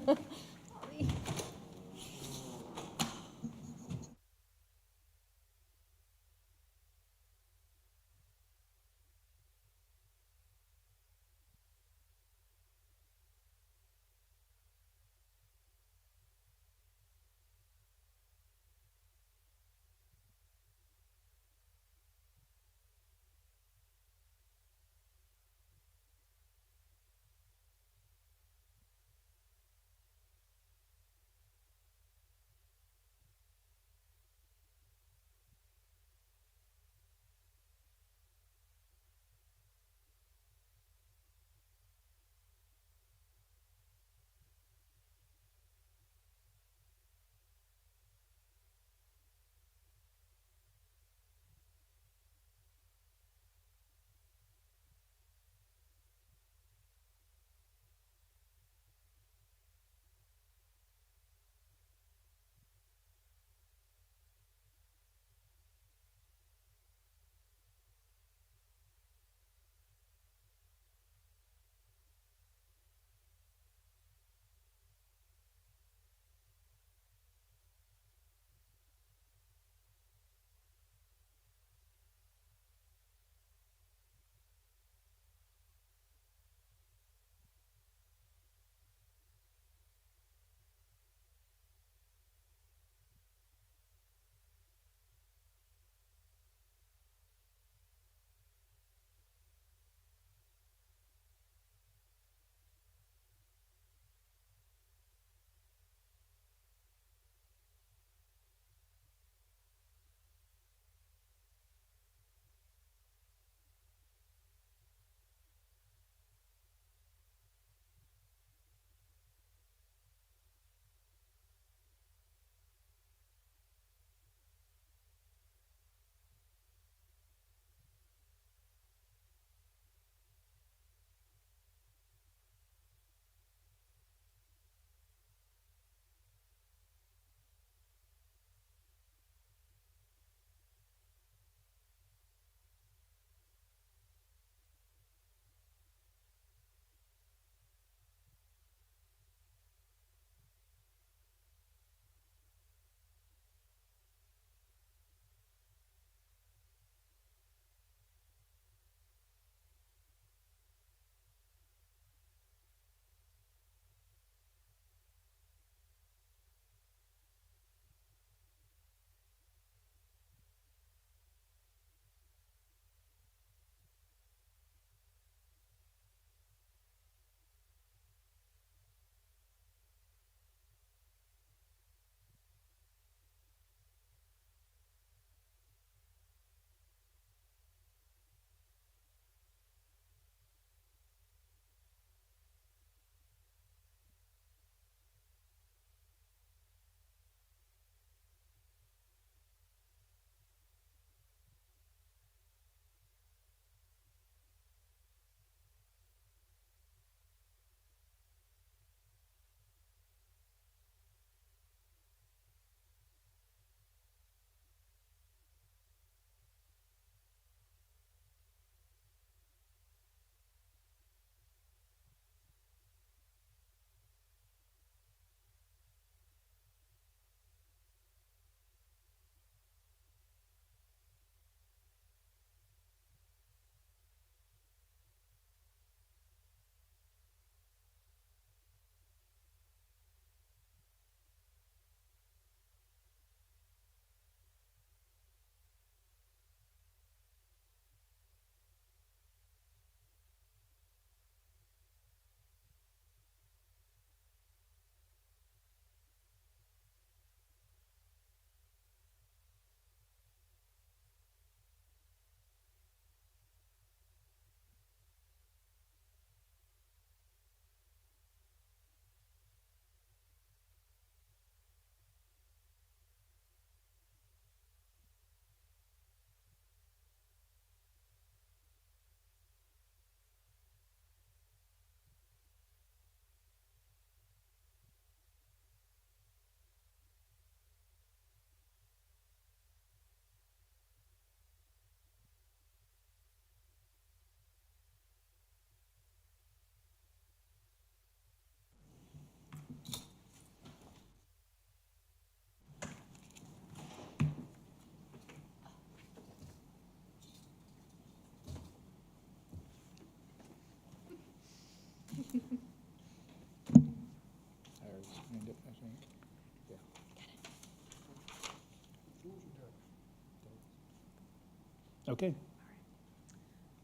Okay.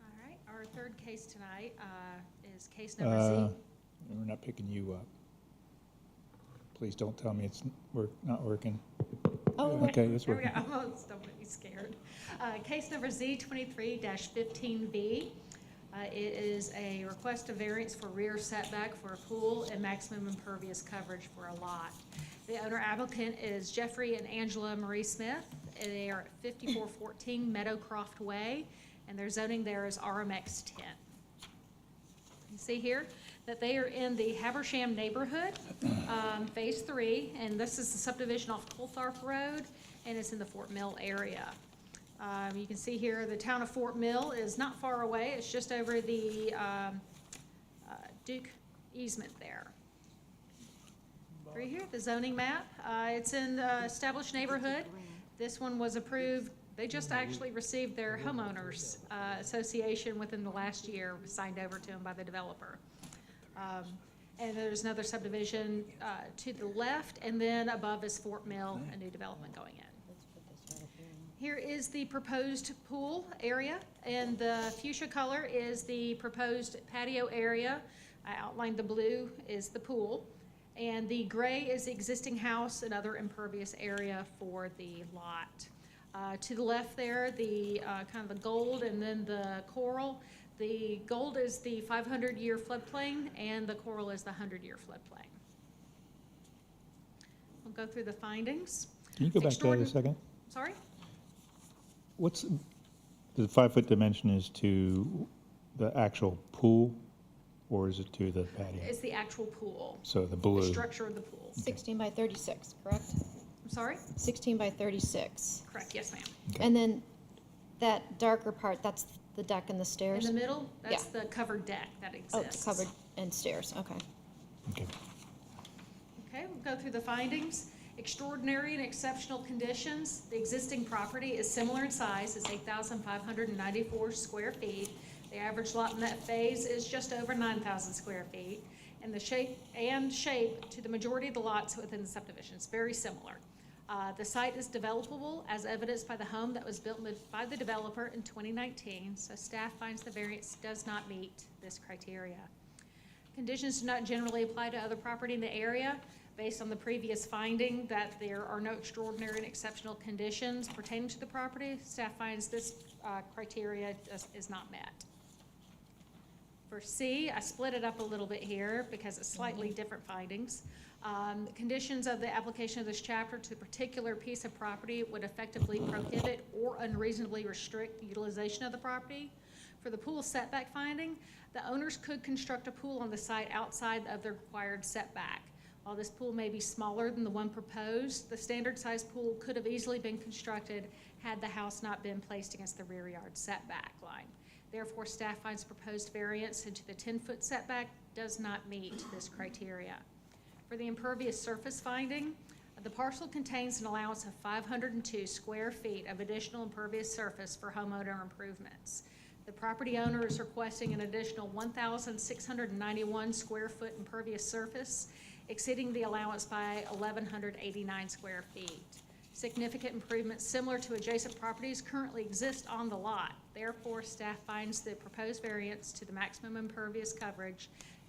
All right, our third case tonight is case number Z. We're not picking you up. Please don't tell me it's not working. Oh, Okay, it's There we working. go. Almost, don't make me scared. Case number Z 23-15B. It is a request of variance for rear setback for a pool and maximum impervious coverage for a lot. The owner applicant is Jeffrey and Angela Marie Smith. They are at 5414 Meadowcroft Way, and their zoning there is RMX 10. You see here that they are in the Habersham neighborhood, Phase 3, and this is the subdivision off Coltharp Road, and it's in the Fort Mill area. You can see here the town of Fort Mill is not far away. It's just over the Duke easement there. Right here, the zoning map. It's in the established neighborhood. This one was approved. They just actually received their homeowners association within the last year, signed over to them by the developer. And there's another subdivision to the left, and then above is Fort Mill, a new development going in. Here is the proposed pool area, and the fuchsia color is the proposed patio area. I outlined the blue is the pool, and the gray is the existing house and other impervious area for the lot. To the left there, the kind of the gold and then the coral. The gold is the 500-year floodplain, and the coral is the 100-year floodplain. We'll go through the findings. Can you go back to that a second? Sorry? What's, the 5-foot dimension is to the actual pool, or is it to the patio? It's the actual pool, So the the blue, structure of the pool. 16 by 36, correct? I'm sorry? 16 by 36. Correct, yes, ma'am. Okay. And then that darker part, that's the deck and the In stairs? the middle, that's Yeah. the covered deck that Oh, exists. it's covered and stairs, okay. okay. Okay, we'll go through the findings. Extraordinary and exceptional conditions. The existing property is similar in size, it's 8,594 square feet. The average lot in that phase is just over 9,000 square feet. And the shape to the majority of the lots within the subdivision is very similar. The site is developable as evidenced by the home that was built by the developer in 2019, so staff finds the variance does not meet this criteria. Conditions do not generally apply to other property in the area. Based on the previous finding that there are no extraordinary and exceptional conditions pertaining to the property, staff finds this criteria is not met. For C, I split it up a little bit here because it's slightly different findings. Conditions of the application of this chapter to a particular piece of property would effectively prohibit or unreasonably restrict the utilization of the property. For the pool setback finding, the owners could construct a pool on the site outside of the required setback. While this pool may be smaller than the one proposed, the standard size pool could have easily been constructed had the house not been placed against the rear yard setback line. Therefore, staff finds proposed variance into the 10-foot setback does not meet this criteria. For the impervious surface finding, the parcel contains an allowance of 502 square feet of additional impervious surface for homeowner improvements. The property owner is requesting an additional 1,691 square foot impervious surface, exceeding the allowance by 1,189 square feet. Significant improvements similar to adjacent properties currently exist on the lot. Therefore, staff finds the proposed variance to the maximum impervious coverage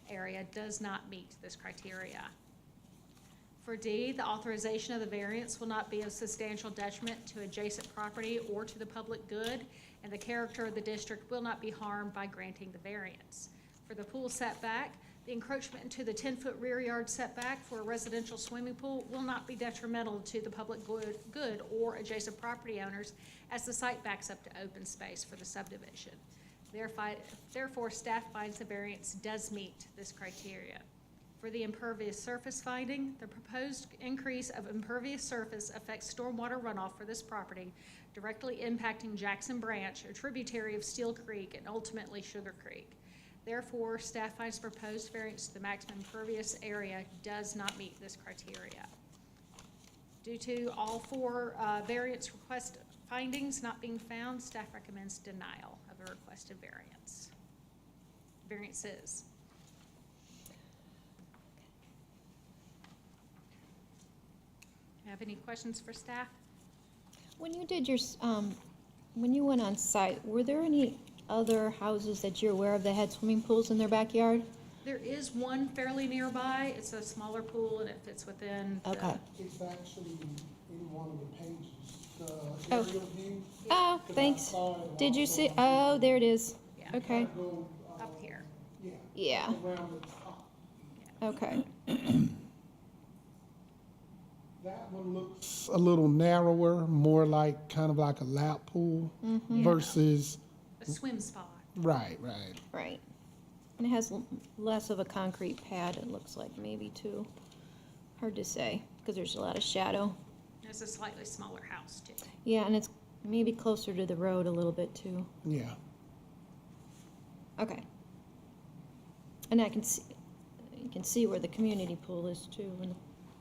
area does not meet this criteria. For D, the authorization of the variance will not be of substantial detriment to adjacent property or to the public good, and the character of the district will not be harmed by granting the variance. For the pool setback, the encroachment into the 10-foot rear yard setback for a residential swimming pool will not be detrimental to the public good or adjacent property owners, as the site backs up to open space for the subdivision. Therefore, staff finds the variance does meet this criteria. For the impervious surface finding, the proposed increase of impervious surface affects stormwater runoff for this property, directly impacting Jackson Branch, a tributary of Steel Creek, and ultimately Sugar Creek. Therefore, staff finds proposed variance to the maximum impervious area does not meet this criteria. Due to all four variance request findings not being found, staff recommends denial of the requested variances. Have any questions for staff? When you did your when you went on site, were there any other houses that you're aware of that had swimming pools in their backyard? There is one fairly nearby. It's a smaller pool and it fits within. the- Okay. It's actually in one of the pages, the Oh. aerial view. Oh, thanks. Did you see? Oh, there it is. Yeah. Okay, Go, Up here. yeah, around the top. okay. That one looks a little narrower, more like, kind of like a lap pool versus, A swim spot. right. Right. And it has less of a concrete pad, it looks like, maybe, too. Hard to say, because there's a lot of shadow. It's a slightly smaller house too. Yeah, and it's maybe closer to the road a little bit, too. Yeah. Okay. And I can see, you can see where the community pool is, too, in the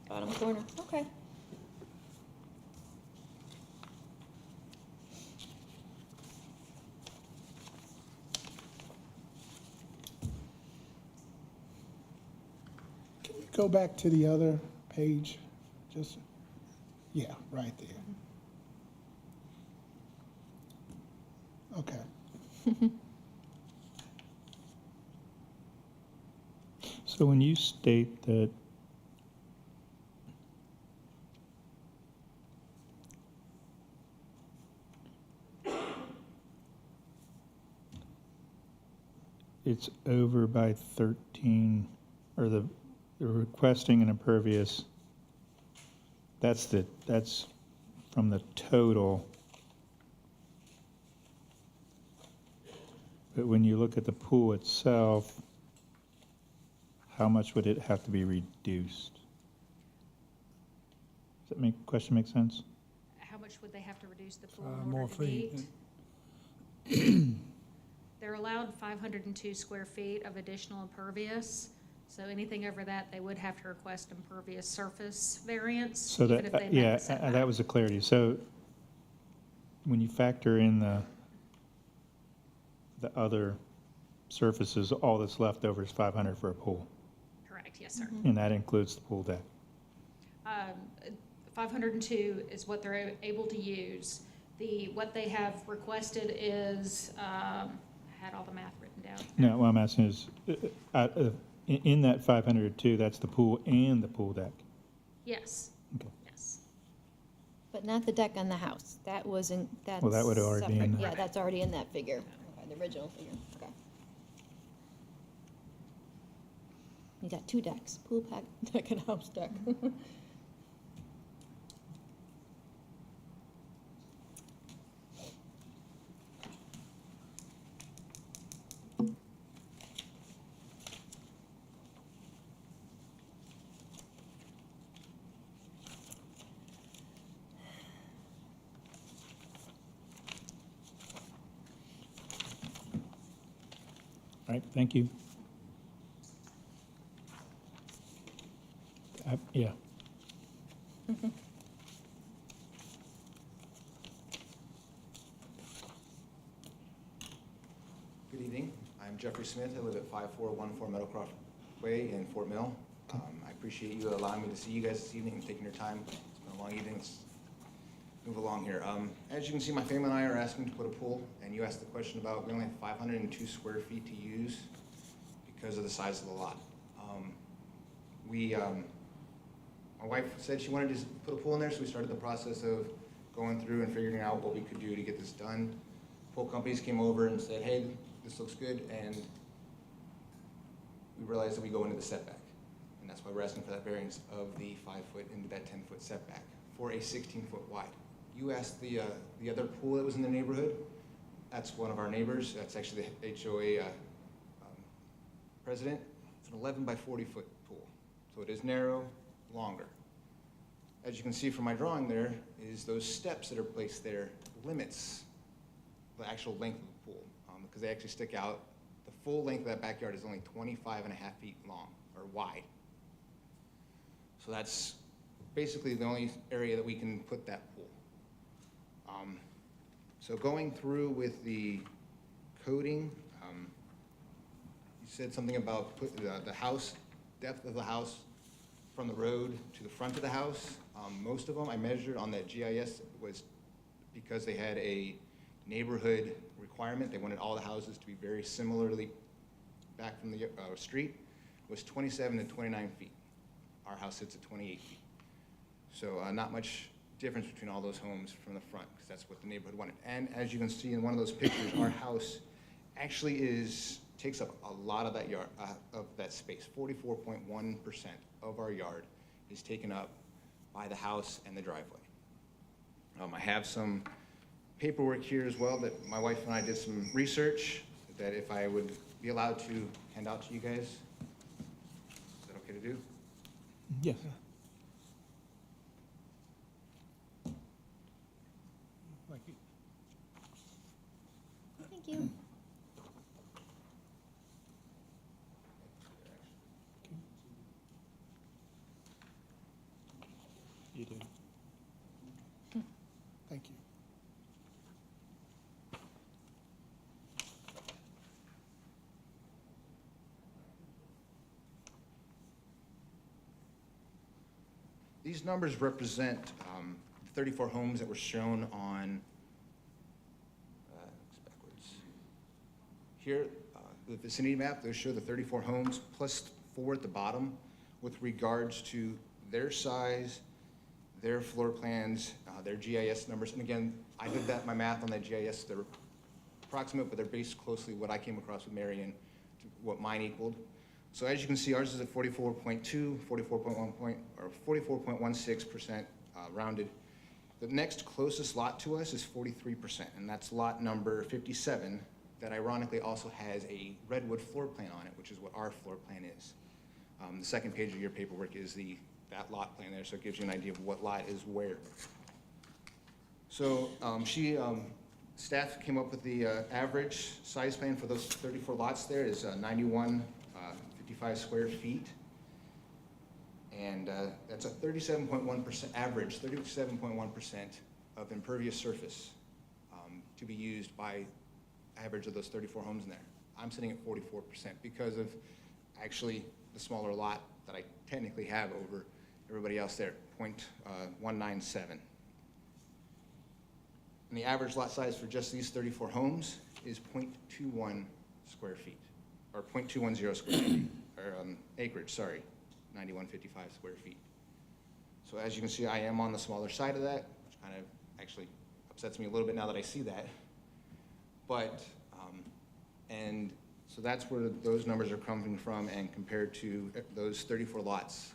bottom corner. Okay. Can you go back to the other page? Just, yeah, right there. Okay. So when you state that it's over by 13, or the requesting an impervious, that's from the total. But when you look at the pool itself, how much would it have to be reduced? Does that question make sense? How much would they have to reduce the pool 5 in more order to feet. meet? They're allowed 502 square feet of additional impervious. So anything over that, they would have to request impervious surface variance, So even if that, they met yeah, the setback. that was the clarity. So when you factor in the other surfaces, all that's left over is 500 for a pool, Correct, yes, sir. and that includes the pool deck. 502 is what they're able to use. What they have requested is, I had all the math written down. No, what I'm asking is, in that 502, that's the pool and the pool deck. Yes, Okay. yes. But not the deck on the house. That wasn't, that's Well, that would already be in separate. there. Yeah, that's already in that figure, okay, the original figure, okay. You got two decks, pool pack, deck and house deck. All right, thank you. Yeah. Good evening. I'm Jeffrey Smith. I live at 5414 Meadowcroft Way in Fort Mill. I appreciate you allowing me to see you guys this evening and taking your time. It's been a long evening. Let's move along here. As you can see, my family and I are asking to put a pool, and you asked the question about we only have 502 square feet to use because of the size of the lot. My wife said she wanted to put a pool in there, so we started the process of going through and figuring out what we could do to get this done. Pool companies came over and said, hey, this looks good, and we realized that we go into the setback. And that's why we're asking for that variance of the 5 foot into that 10-foot setback for a 16-foot wide. You asked the other pool that was in the neighborhood. That's one of our neighbors. That's actually the HOA president. It's an 11 by 40 foot pool. So it is narrow, longer. As you can see from my drawing there, is those steps that are placed there limits the actual length of the pool, because they actually stick out. The full length of that backyard is only 25 and a half feet long, or wide. So that's basically the only area that we can put that pool. So going through with the coding, you said something about the house, depth of the house from the road to the front of the house. Most of them I measured on that GIS was because they had a neighborhood requirement, they wanted all the houses to be very similarly back from the street, was 27 to 29 feet. Our house sits at 28 feet. So not much difference between all those homes from the front, because that's what the neighborhood wanted. And as you can see in one of those pictures, our house actually takes up a lot of that yard, of that space. 44.1% of our yard is taken up by the house and the driveway. I have some paperwork here as well that my wife and I did some research that if I would be allowed to hand out to you guys. Is that okay to do? Yes. Thank you. You do. Thank you. These numbers represent 34 homes that were shown on, looks backwards. Here, the vicinity map, those show the 34 homes plus 4 at the bottom with regards to their size, their floor plans, their GIS numbers. And again, I did my math on that GIS. They're approximate, but they're based closely what I came across with Marion, to what mine equaled. So as you can see, ours is at 44.2, 44.16% rounded. The next closest lot to us is 43%, and that's lot number 57, that ironically also has a redwood floor plan on it, which is what our floor plan is. The second page of your paperwork is that lot plan there, so it gives you an idea of what lot is where. So staff came up with the average size plan for those 34 lots there is 9155 square feet. And that's a 37.1% average, 37.1% of impervious surface to be used by average of those 34 homes in there. I'm sitting at 44% because of actually the smaller lot that I technically have over everybody else there, 0.197. And the average lot size for just these 34 homes is 0.21 square feet, or 0.210 square feet, or acreage, sorry, 9155 square feet. So as you can see, I am on the smaller side of that, which kind of actually upsets me a little bit now that I see that. But, and so that's where those numbers are coming from and compared to those 34 lots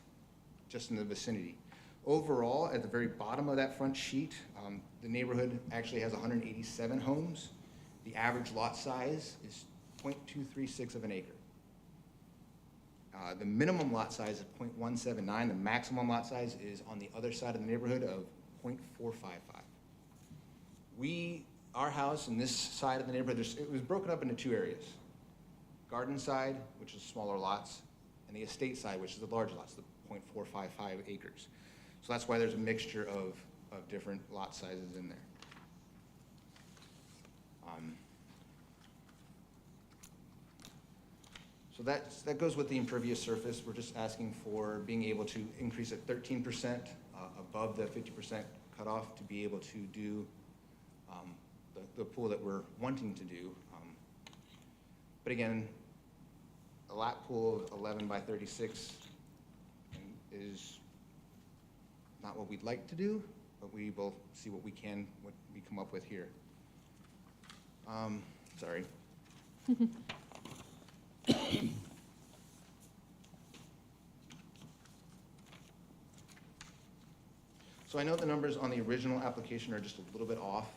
just in the vicinity. Overall, at the very bottom of that front sheet, the neighborhood actually has 187 homes. The average lot size is 0.236 of an acre. The minimum lot size is 0.179. The maximum lot size is on the other side of the neighborhood of 0.455. Our house in this side of the neighborhood, it was broken up into 2 areas. Garden side, which is smaller lots, and the estate side, which is the large lots, the 0.455 acres. So that's why there's a mixture of different lot sizes in there. So that goes with the impervious surface. We're just asking for being able to increase it 13% above the 50% cutoff to be able to do the pool that we're wanting to do. But again, a lap pool of 11 by 36 is not what we'd like to do, but we will see what we come up with here. Sorry. So I know the numbers on the original application are just a little bit off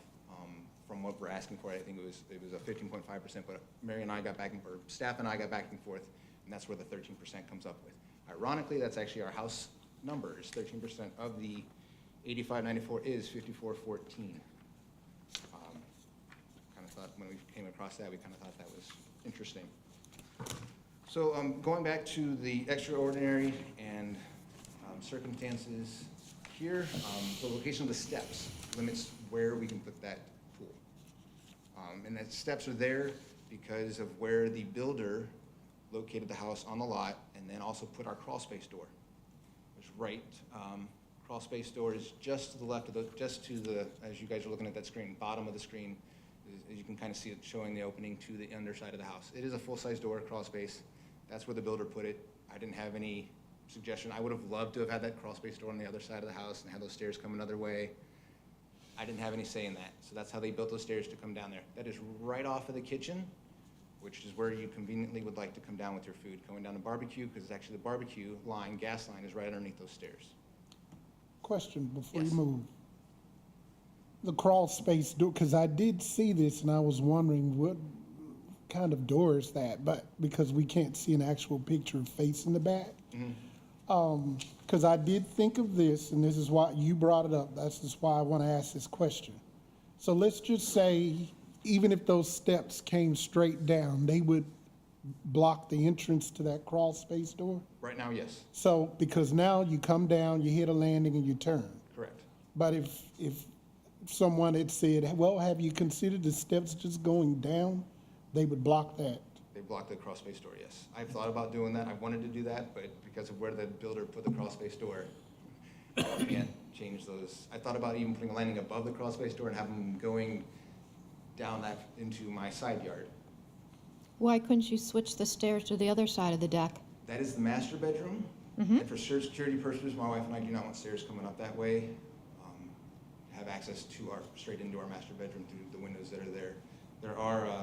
from what we're asking for. I think it was a 15.5%, but Mary and I got back, or staff and I got back and forth, and that's where the 13% comes up with. Ironically, that's actually our house number, is 13% of the 8594 is 5414. Kind of thought when we came across that, we kind of thought that was interesting. So going back to the extraordinary and circumstances here, the location of the steps limits where we can put that pool. And the steps are there because of where the builder located the house on the lot and then also put our crawl space door. Which right, crawl space door is just to the left of as you guys are looking at that screen, bottom of the screen As you can kind of see it showing the opening to the underside of the house. It is a full-size door, crawl space. That's where the builder put it. I didn't have any suggestion. I would have loved to have had that crawl space door on the other side of the house and have those stairs come another way. I didn't have any say in that. So that's how they built those stairs to come down there. That is right off of the kitchen, which is where you conveniently would like to come down with your food. Going down to barbecue, because it's actually the barbecue line, gas line is right underneath those stairs. Question before Yes. you move. The crawl space door, because I did see this and I was wondering what kind of door is that, but because we can't see an actual picture facing the back. Because I did think of this, and this is why you brought it up. That's just why I want to ask this question. So let's just say, even if those steps came straight down, they would block the entrance to that crawl space door? Right now, yes, So, because now you come down, you hit a landing and you turn. correct. But if someone had said, well, have you considered the steps just going down? They would block that. They blocked the crawl space door, yes. I've thought about doing that. I wanted to do that, but because of where the builder put the crawl space door, I can't change those. I thought about even putting a landing above the crawl space door and having them going down that into my side yard. Why couldn't you switch the stairs to the other side of the deck? That is the master bedroom. And for security purposes, my wife and I do not want stairs coming up that way. Have access to straight into our master bedroom through the windows that are there.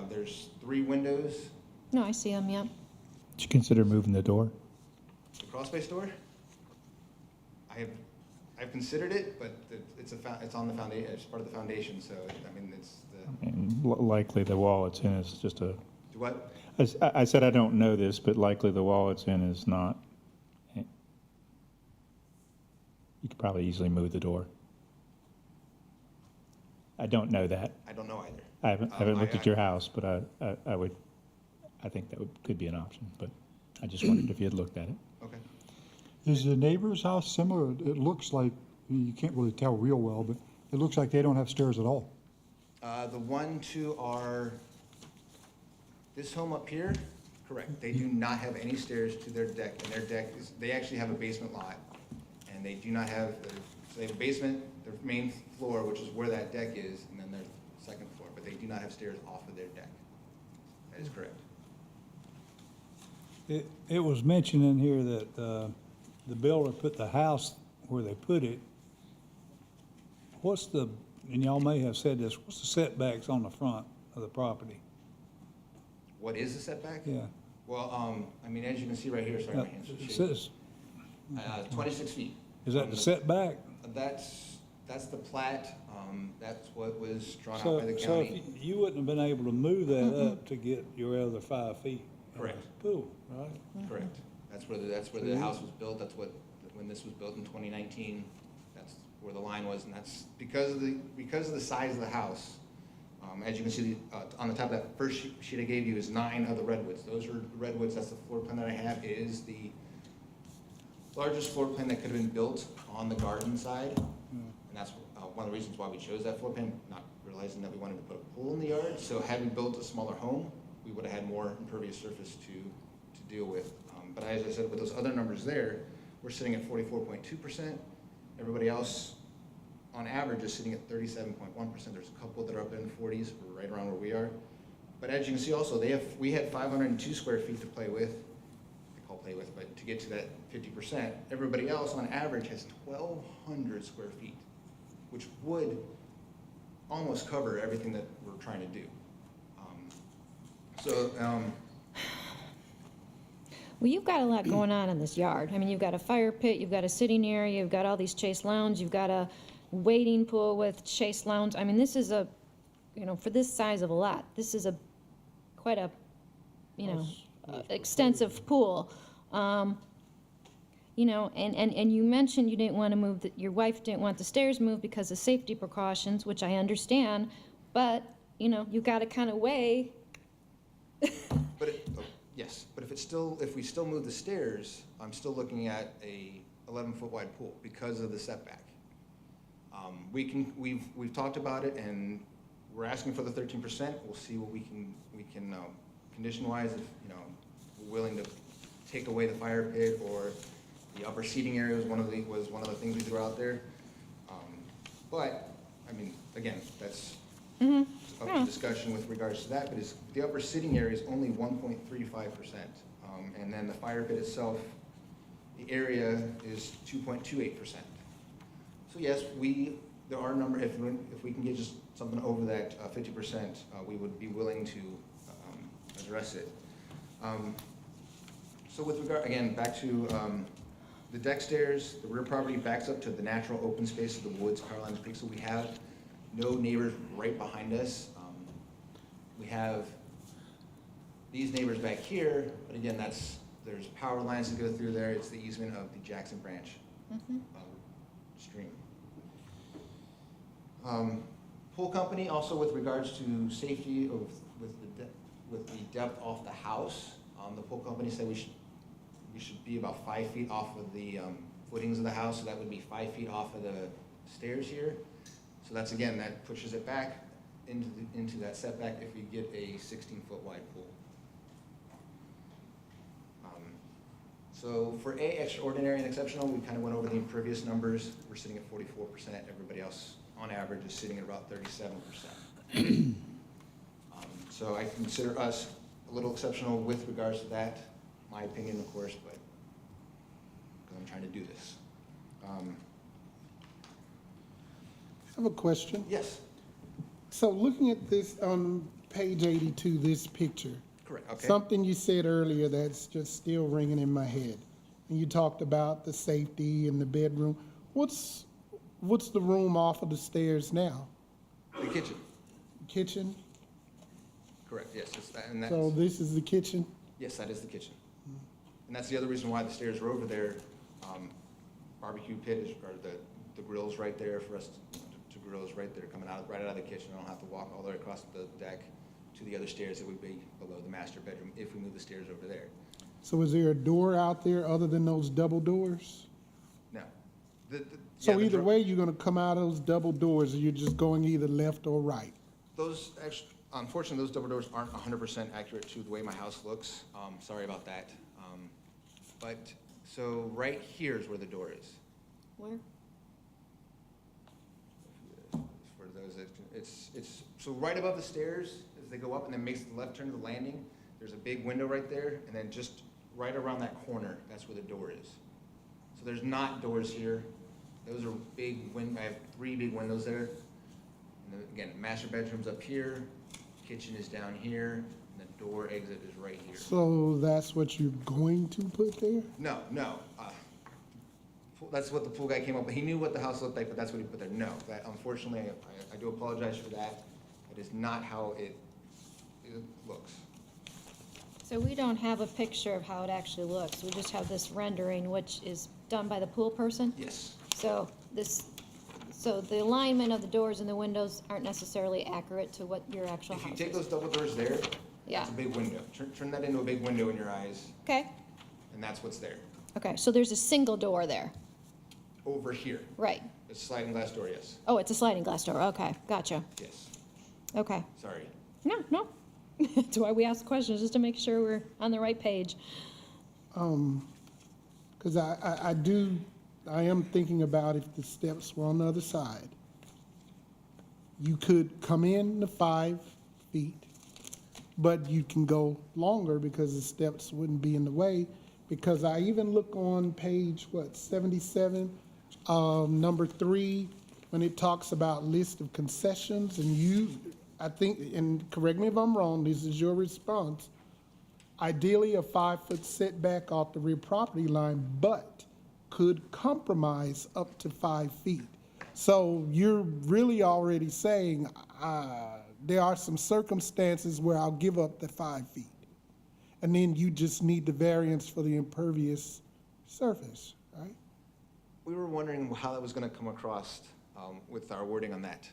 There's 3 windows. No, I see them, yeah. Did you consider moving the door? The crawl space door? I've considered it, but it's on the foundation, it's part of the foundation, so, I mean, it's the, And likely the wall it's in is just a, do what? I said I don't know this, but likely the wall it's in is not. You could probably easily move the door. I don't know that. I don't know either. I haven't looked at your house, but I think that could be an option, but I just wondered if you had looked at it. Okay. Is the neighbor's house similar? It looks like, you can't really tell real well, but it looks like they don't have stairs at all. The 1, 2 are, this home up here, correct. They do not have any stairs to their deck, and their deck is, they actually have a basement lot. And they do not have, so they have a basement, their main floor, which is where that deck is, and then their second floor, but they do not have stairs off of their deck. That is correct. It was mentioned in here that the builder put the house where they put it. And y'all may have said this, what's the setbacks on the front of the property? What is the setback? Yeah. Well, I mean, as you can see right here, sorry, my hands are It shaking. says, 26 feet. is that the setback? That's the plat, that's what was drawn out by the So if county. you wouldn't have been able to move that up to get your other 5 feet? Correct. Pool, right? Correct. That's where the house was built, that's when this was built in 2019, that's where the line was, and that's because of the size of the house. As you can see, on the top of that first sheet I gave you is 9 of the redwoods. Those are the redwoods, that's the floor plan that I have. It is the largest floor plan that could have been built on the garden side. And that's one of the reasons why we chose that floor plan, not realizing that we wanted to put a pool in the yard. So had we built a smaller home, we would have had more impervious surface to deal with. But as I said, with those other numbers there, we're sitting at 44.2%. Everybody else, on average, is sitting at 37.1%. There's a couple that are up in the 40s, we're right around where we are. But as you can see also, we had 502 square feet to play with. I call play with, but to get to that 50%. Everybody else, on average, has 1,200 square feet, which would almost cover everything that we're trying to do. Well, you've got a lot going on in this yard. I mean, you've got a fire pit, you've got a sitting area, you've got all these chase lounge, you've got a wading pool with chase lounge. I mean, this is a, for this size of a lot, this is quite a, extensive pool. And you mentioned you didn't want to move, your wife didn't want the stairs moved because of safety precautions, which I understand, but, you've got to kind of weigh. Yes, but if we still move the stairs, I'm still looking at a 11-foot wide pool because of the setback. We've talked about it, and we're asking for the 13%. We'll see what we can condition-wise, if, we're willing to take away the fire pit, or the upper seating area was one of the things we threw out there. But, I mean, again, that's Up to discussion with regards to that, but the upper sitting area is only 1.35%. And then the fire pit itself, the area is 2.28%. So yes, there are a number, if we can get just something over that 50%, we would be willing to address it. So with regard, again, back to the deck stairs, the rear property backs up to the natural open space of the woods, Carolina Creek, so we have no neighbors right behind us. We have these neighbors back here, but again, there's power lines that go through there. It's the easement of the Jackson Branch stream. Pool company, also with regards to safety with the depth off the house, the pool company said we should be about 5 feet off of the footings of the house, so that would be 5 feet off of the stairs here. So that's, again, that pushes it back into that setback if we get a 16-foot wide pool. So for A, extraordinary and exceptional, we kind of went over the impervious numbers. We're sitting at 44%. Everybody else, on average, is sitting at about 37%. So I consider us a little exceptional with regards to that. My opinion, of course, but because I'm trying to do this. I have a question. Yes, So looking at this on page 82, this picture, correct, okay. something you said earlier that's just still ringing in my head. And you talked about the safety and the bedroom. What's the room off of the stairs now? The kitchen, Kitchen? correct, yes, it's that, and that's, So this is the kitchen? yes, that is the kitchen. And that's the other reason why the stairs are over there. Barbecue pit is, or the grill's right there for us to grill is right there, coming out, right out of the kitchen. I don't have to walk all the way across the deck to the other stairs that would be below the master bedroom if we move the stairs over there. So is there a door out there other than those double doors? No. So either way, you're gonna come out of those double doors, or you're just going either left or right? Those, unfortunately, those double doors aren't 100% accurate to the way my house looks. Sorry about that. But, so right here is where the door is. Where? For those that, it's, so right above the stairs, as they go up and then makes the left turn to the landing, there's a big window right there, and then just right around that corner, that's where the door is. So there's not doors here. Those are big I have 3 big windows there. And then, again, master bedroom's up here, kitchen is down here, and the door exit is right here. So that's what you're going to put there? No. That's what the pool guy came up with. He knew what the house looked like, but that's what he put there. No, that, unfortunately, I do apologize for that. That is not how it looks. So we don't have a picture of how it actually looks. We just have this rendering, which is done by the pool person? Yes. So the alignment of the doors and the windows aren't necessarily accurate to what your actual If you house take is. those double doors there, Yeah. that's a big window. Turn that into a big window in your eyes, Okay, and that's what's there. okay, so there's a single door there, Over here, right? it's a sliding glass door, yes. Oh, it's a sliding glass door, okay, gotcha, Yes, okay. sorry. No, that's why we ask questions, just to make sure we're on the right page. Because I am thinking about if the steps were on the other side. You could come in the 5 feet, but you can go longer because the steps wouldn't be in the way. Because I even look on page, 77, number 3, when it talks about list of concessions, and I think, and correct me if I'm wrong, this is your response, ideally a 5-foot setback off the rear property line, but could compromise up to 5 feet. So you're really already saying, there are some circumstances where I'll give up the 5 feet. And then you just need the variance for the impervious surface, right? We were wondering how that was gonna come across with our wording on that.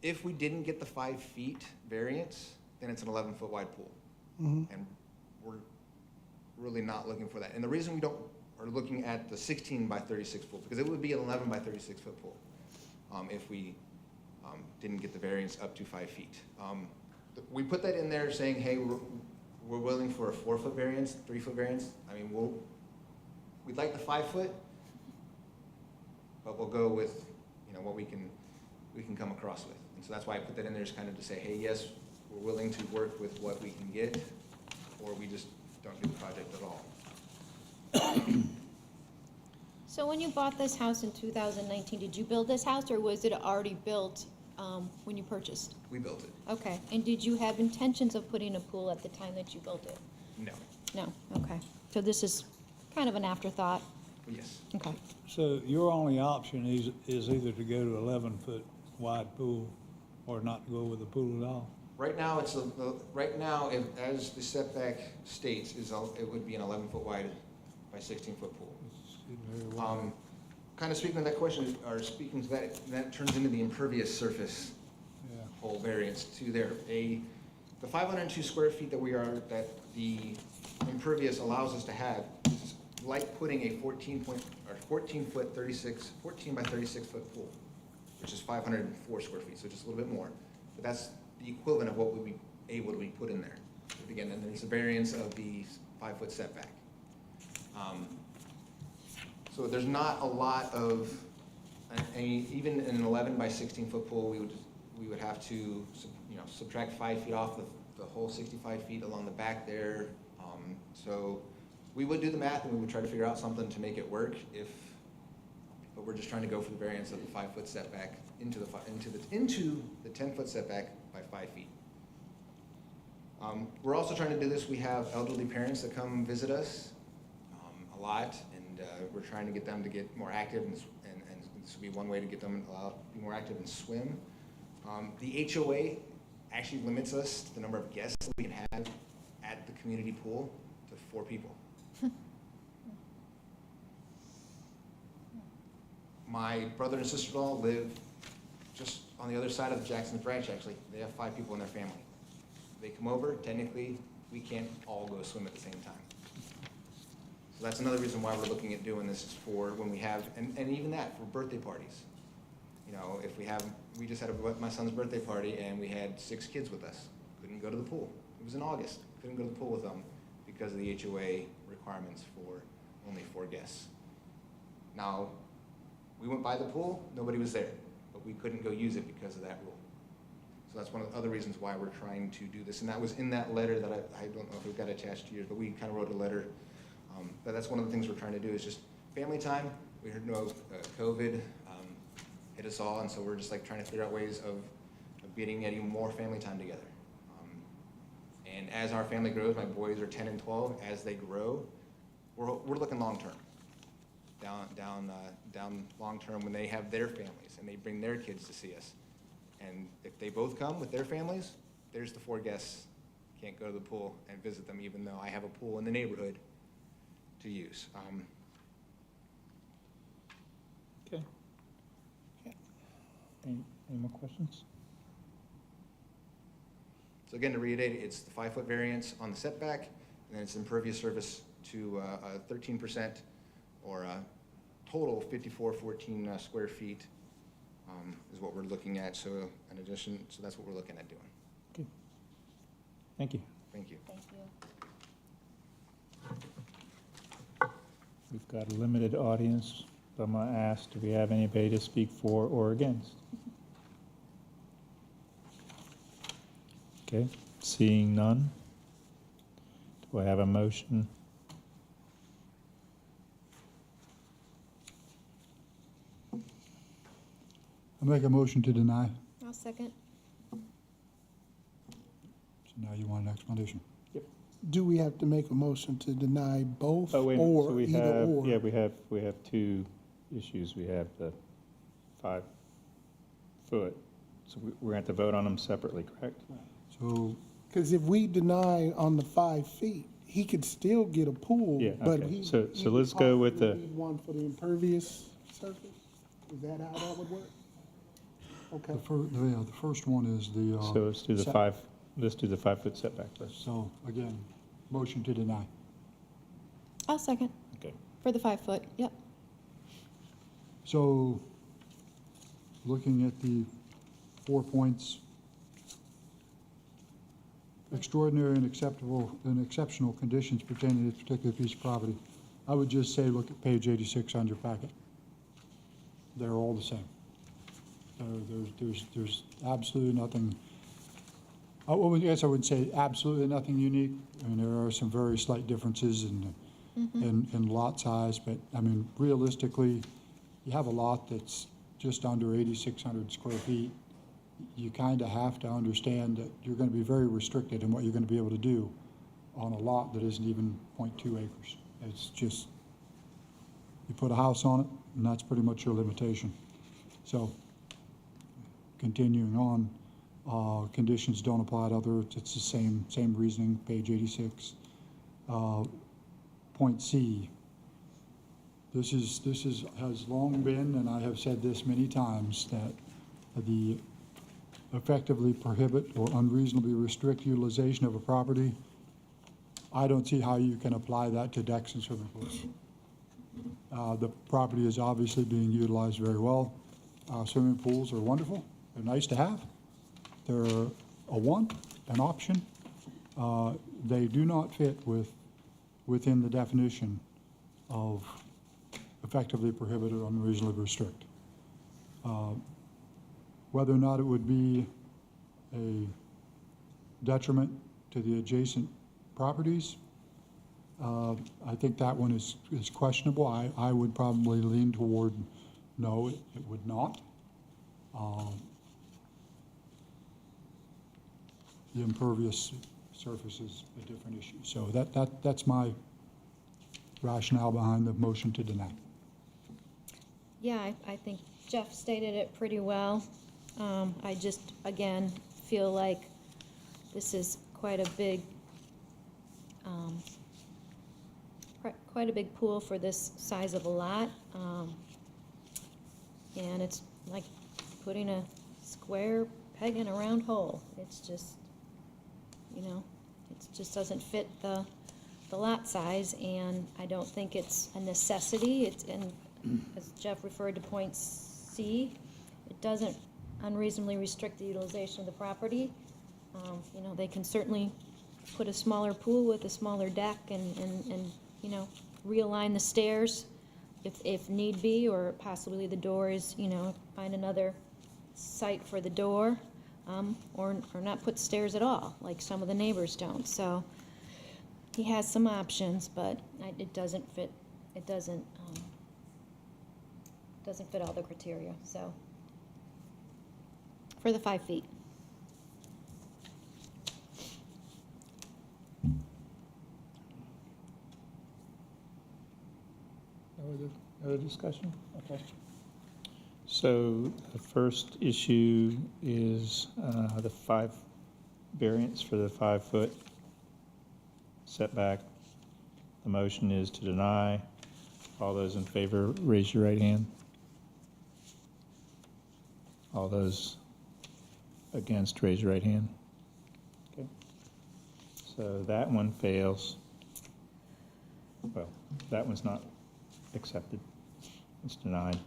If we didn't get the 5 feet variance, then it's an 11-foot wide pool. And we're really not looking for that. And the reason we are looking at the 16 by 36 pool, because it would be an 11 by 36 foot pool if we didn't get the variance up to 5 feet. We put that in there saying, hey, we're willing for a 4-foot variance, 3-foot variance. I mean, we'd like the 5 foot, but we'll go with, what we can we can come across with. And so that's why I put that in there, is kind of to say, hey, yes, we're willing to work with what we can get, or we just don't do the project at all. So when you bought this house in 2019, did you build this house, or was it already built when you purchased? We built it. Okay, and did you have intentions of putting a pool at the time that you built it? No. No, okay. So this is kind of an afterthought? Yes. Okay. So your only option is either to go to 11-foot wide pool or not to go with a pool at all? Right now, as the setback states, it would be an 11-foot wide by 16-foot pool. Very wide. Kind of speaking to that question, or speaking to that turns into the impervious surface Yeah. whole variance to there. The 502 square feet that the impervious allows us to have is like putting a 14 by 36 foot pool, which is 504 square feet, so just a little bit more. But that's the equivalent of what would be able to be put in there. But again, then there's a variance of the 5-foot setback. So there's not a lot of, even in an 11 by 16 foot pool, we would have to, subtract 5 feet off the whole 65 feet along the back there. So we would do the math and we would try to figure out something to make it work but we're just trying to go for the variance of the 5-foot setback into the 10-foot setback by 5 feet. We're also trying to do this. We have elderly parents that come visit us a lot, and we're trying to get them to get more active, and this would be one way to get them allowed to be more active and swim. The HOA actually limits us to the number of guests that we can have at the community pool to 4 people. My brother and sister-in-law live just on the other side of the Jackson's branch, actually. They have 5 people in their family. They come over, technically, we can't all go swim at the same time. So that's another reason why we're looking at doing this, is for when we have, and even that, for birthday parties. If we just had my son's birthday party and we had 6 kids with us. Couldn't go to the pool. It was in August. Couldn't go to the pool with them because of the HOA requirements for only 4 guests. Now, we went by the pool, nobody was there, but we couldn't go use it because of that rule. So that's one of the other reasons why we're trying to do this. And that was in that letter that I don't know if it got attached to yours, but we kind of wrote a letter. But that's one of the things we're trying to do, is just family time. We heard COVID hit us all, and so we're just like trying to figure out ways of getting more family time together. And as our family grows, my boys are 10 and 12, as they grow, we're looking long-term. Down long-term when they have their families and they bring their kids to see us. And if they both come with their families, there's the 4 guests. Can't go to the pool and visit them, even though I have a pool in the neighborhood to use. Okay. Any more questions? So again, to reiterate, it's the 5-foot variance on the setback, and then it's impervious surface to 13%, or a total 5414 square feet is what we're looking at. So in addition, so that's what we're looking at doing. Okay. Thank you. Thank you. Thank you. We've got a limited audience, but I'm going to ask, do we have anybody to speak for or against? Okay, seeing none. Do I have a motion? I make a motion to deny. I'll second. So now you want an explanation. Do we have to make a motion to deny both Oh, wait a minute, so or we either have, or? yeah, we have 2 issues. We have the 5-foot, so we're going to have to vote on them separately, correct? So Because if we deny on the 5 feet, he could still get a pool, Yeah, but okay. he. So he let's would go with possibly the- need one for the impervious surface? Is that how that would work? Okay. the first one is the. So let's do the set- 5, let's do the 5-foot setback first. So again, motion to deny. I'll second. Okay. For the 5-foot, yep. So looking at the 4 points, extraordinary and acceptable and exceptional conditions pertaining to this particular piece of property, I would just say, look at page 86 on your packet. They're all the same. So there's absolutely nothing, I guess I would say absolutely nothing unique. I mean, there are some very slight differences in lot size, but I mean, realistically, you have a lot that's just under 8,600 square feet. You kind of have to understand that you're going to be very restricted in what you're going to be able to do on a lot that isn't even 0.2 acres. It's just, you put a house on it, and that's pretty much your limitation. So, continuing on, conditions don't apply to other, it's the same reasoning, page 86. Point C, this has long been, and I have said this many times, that the effectively prohibit or unreasonably restrict utilization of a property. I don't see how you can apply that to decks and swimming pools. The property is obviously being utilized very well. Swimming pools are wonderful. They're nice to have. They're an option. They do not fit within the definition of effectively prohibit or unreasonably restrict. Whether or not it would be a detriment to the adjacent properties, I think that one is questionable. I would probably lean toward no, it would not. The impervious surface is a different issue. So that's my rationale behind the motion to deny. Yeah, I think Jeff stated it pretty well. I just, again, feel like this is quite a big pool for this size of a lot. And it's like putting a square peg in a round hole. It's just, you know, it just doesn't fit the lot size, and I don't think it's a necessity. And as Jeff referred to point C, it doesn't unreasonably restrict the utilization of the property. You know, they can certainly put a smaller pool with a smaller deck and you know, realign the stairs if need be, or possibly the doors, you know, find another site for the door, or not put stairs at all, like some of the neighbors don't. So he has some options, but it doesn't fit, it doesn't fit all the criteria, so. For the 5 feet. No other discussion? Okay. So the first issue is the 5 variance for the 5-foot setback. The motion is to deny. All those in favor, raise your right hand. All those against, raise your right hand. Okay. So that one fails. Well, that one's not accepted. It's denied.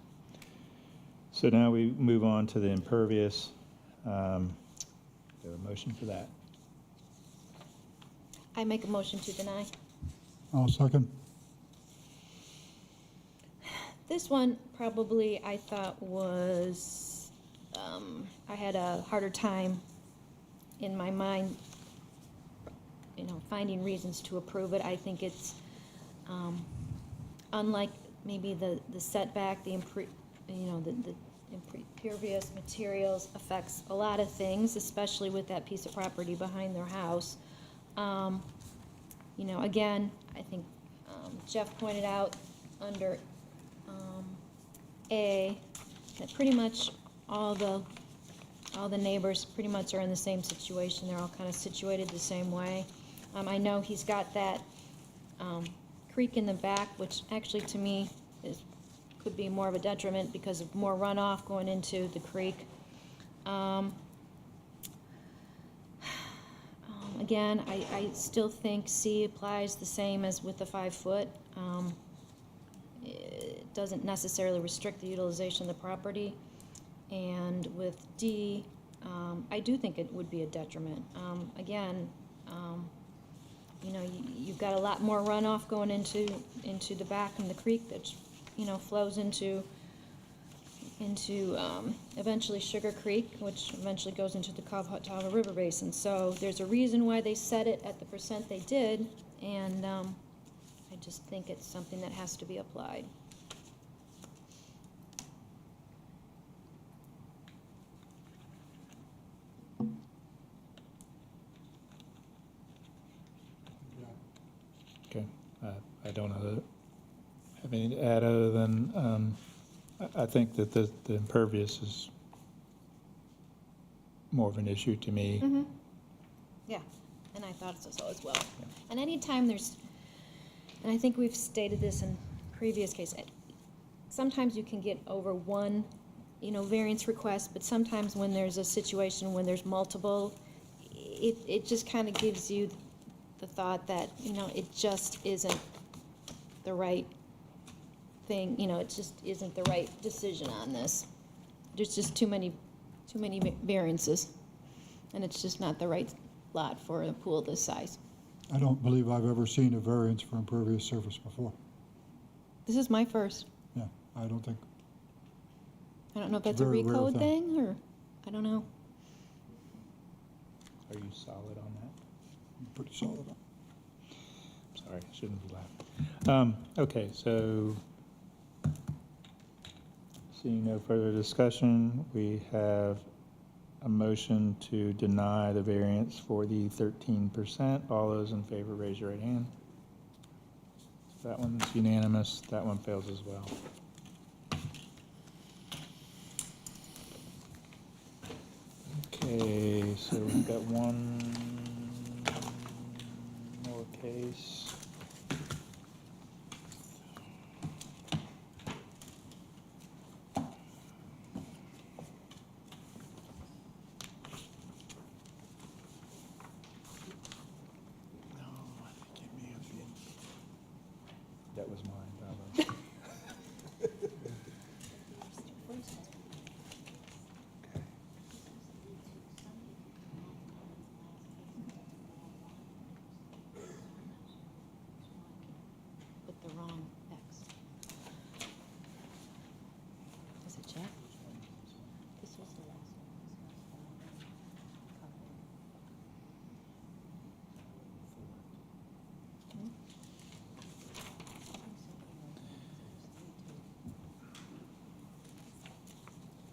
So now we move on to the impervious. Do you have a motion for that? I make a motion to deny. I'll second. This one probably I thought was, I had a harder time in my mind, you know, finding reasons to approve it. I think it's, unlike maybe the setback, the impervious materials affects a lot of things, especially with that piece of property behind their house. You know, again, I think Jeff pointed out under A that pretty much all the neighbors pretty much are in the same situation. They're all kind of situated the same way. I know he's got that creek in the back, which actually to me could be more of a detriment because of more runoff going into the creek. Again, I still think C applies the same as with the 5-foot. It doesn't necessarily restrict the utilization of the property. And with D, I do think it would be a detriment. Again, you know, you've got a lot more runoff going into the back in the creek that, you know, flows into into eventually Sugar Creek, which eventually goes into the Catawba River Basin. So there's a reason why they set it at the percent they did, and I just think it's something that has to be applied. Okay, I don't know that, have anything to add other than, I think that the impervious is more of an issue to me. Yeah, and I thought so as well. And anytime there's, and I think we've stated this in previous cases, sometimes you can get over one, variance request, but sometimes when there's a situation when there's multiple, it just kind of gives you the thought that, it just isn't the right thing, it just isn't the right decision on this. There's just too many variances, and it's just not the right lot for a pool this size. I don't believe I've ever seen a variance for impervious surface before. This is my first. Yeah, I don't think, I don't know if that's a Very rare recode thing. thing, or, I don't know. Are you solid on that? I'm pretty solid. Sorry, I shouldn't be laughing. Okay, so seeing no further discussion, we have a motion to deny the variance for the 13%. All those in favor, raise your right hand. That one's unanimous. That one fails as well. Okay, so we've got one more case. That was mine, Bravo. With the wrong X. Is it Jeff? This was the last one.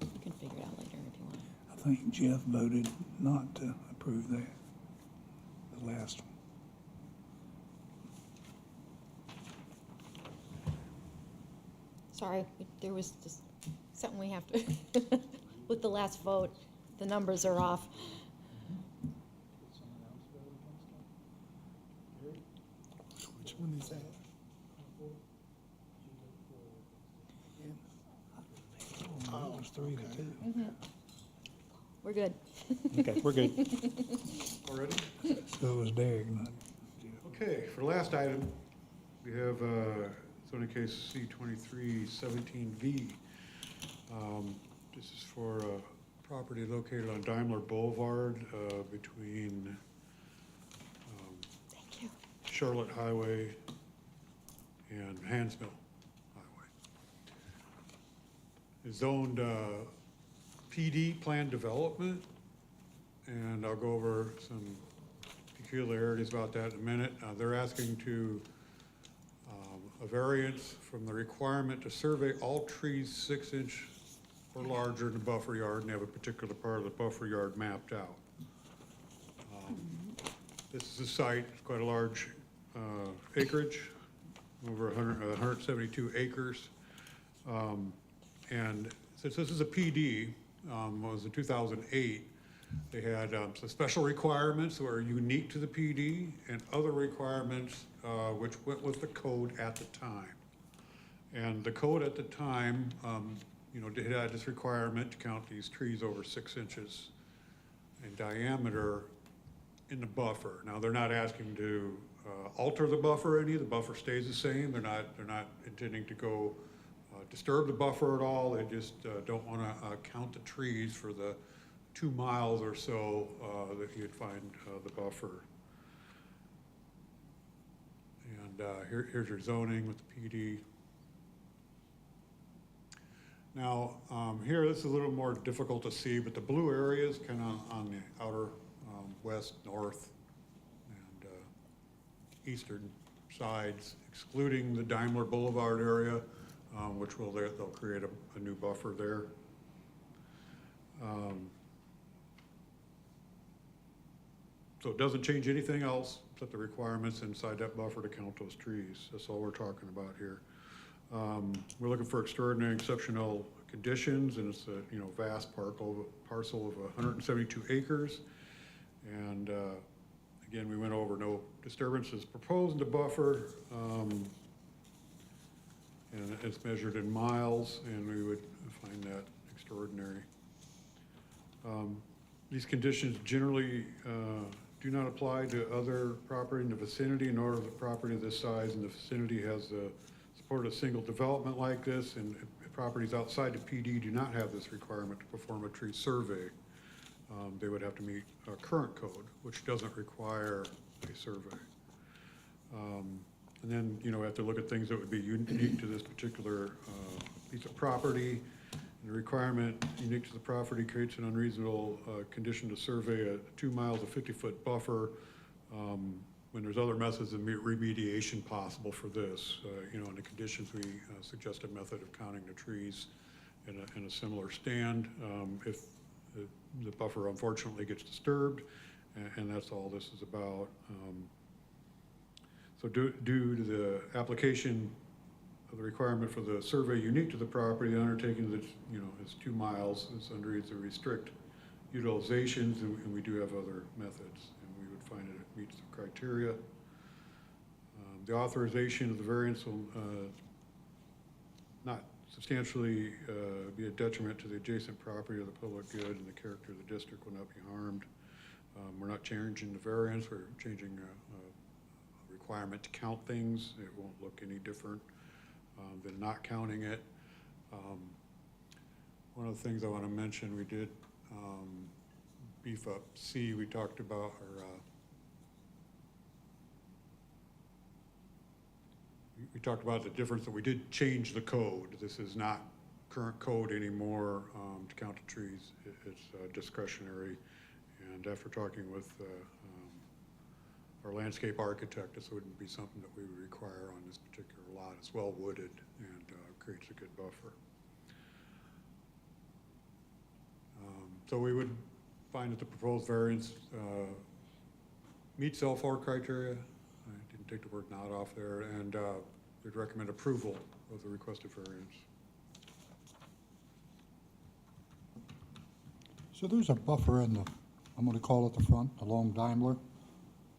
You can figure it out later if you want. I think Jeff voted not to approve that, the last one. Sorry, there was just something we have to, with the last vote, the numbers are off. Which one is that? Oh, it was 3-2. We're good. Okay, we're good. Already? So it was Derek, not Okay, for the last item, we have zoning case C-2317V. This is for a property located on Daimler Boulevard between Thank you. Charlotte Highway and Hansmill Highway. It's zoned PD planned development, and I'll go over some peculiarities about that in a minute. They're asking to a variance from the requirement to survey all trees 6-inch or larger in the buffer yard, and have a particular part of the buffer yard mapped out. This is a site, it's quite a large acreage, over 172 acres. And since this is a PD, was in 2008, they had some special requirements that were unique to the PD and other requirements which went with the code at the time. And the code at the time, had this requirement to count these trees over 6 inches in diameter in the buffer. Now, they're not asking to alter the buffer any. The buffer stays the same. They're not intending to go disturb the buffer at all. They just don't want to count the trees for the 2 miles or so that you'd find the buffer. And here's your zoning with the PD. Now, here, this is a little more difficult to see, but the blue areas kind of on the outer west, north, and eastern sides, excluding the Daimler Boulevard area, which they'll create a new buffer there. So it doesn't change anything else except the requirements inside that buffer to count those trees. That's all we're talking about here. We're looking for extraordinary exceptional conditions, and it's a, vast parcel of 172 acres. And again, we went over no disturbances proposed in the buffer. And it's measured in miles, and we would find that extraordinary. These conditions generally do not apply to other property in the vicinity, nor the property of this size in the vicinity has the support of a single development like this, and properties outside the PD do not have this requirement to perform a tree survey. They would have to meet our current code, which doesn't require a survey. And then, we have to look at things that would be unique to this particular piece of property. And the requirement unique to the property creates an unreasonable condition to survey 2 miles of 50-foot buffer when there's other methods of remediation possible for this. In the conditions, we suggest a method of counting the trees in a similar stand if the buffer unfortunately gets disturbed, and that's all this is about. So due to the application of the requirement for the survey unique to the property, the undertaking that, is 2 miles, is under either restrict utilizations, and we do have other methods, and we would find it meets the criteria. The authorization of the variance will not substantially be a detriment to the adjacent property or the public good, and the character of the district will not be harmed. We're not changing the variance, we're changing a requirement to count things. It won't look any different than not counting it. One of the things I want to mention, we did beef up C. We talked about, we talked about the difference that we did change the code. This is not current code anymore to count the trees. It's discretionary. And after talking with our landscape architect, this wouldn't be something that we would require on this particular lot. It's well wooded and creates a good buffer. So we would find that the proposed variance meets L4 criteria. I didn't take the word not off there, and we'd recommend approval of the requested variance. So there's a buffer in the, I'm going to call it the front, along Daimler.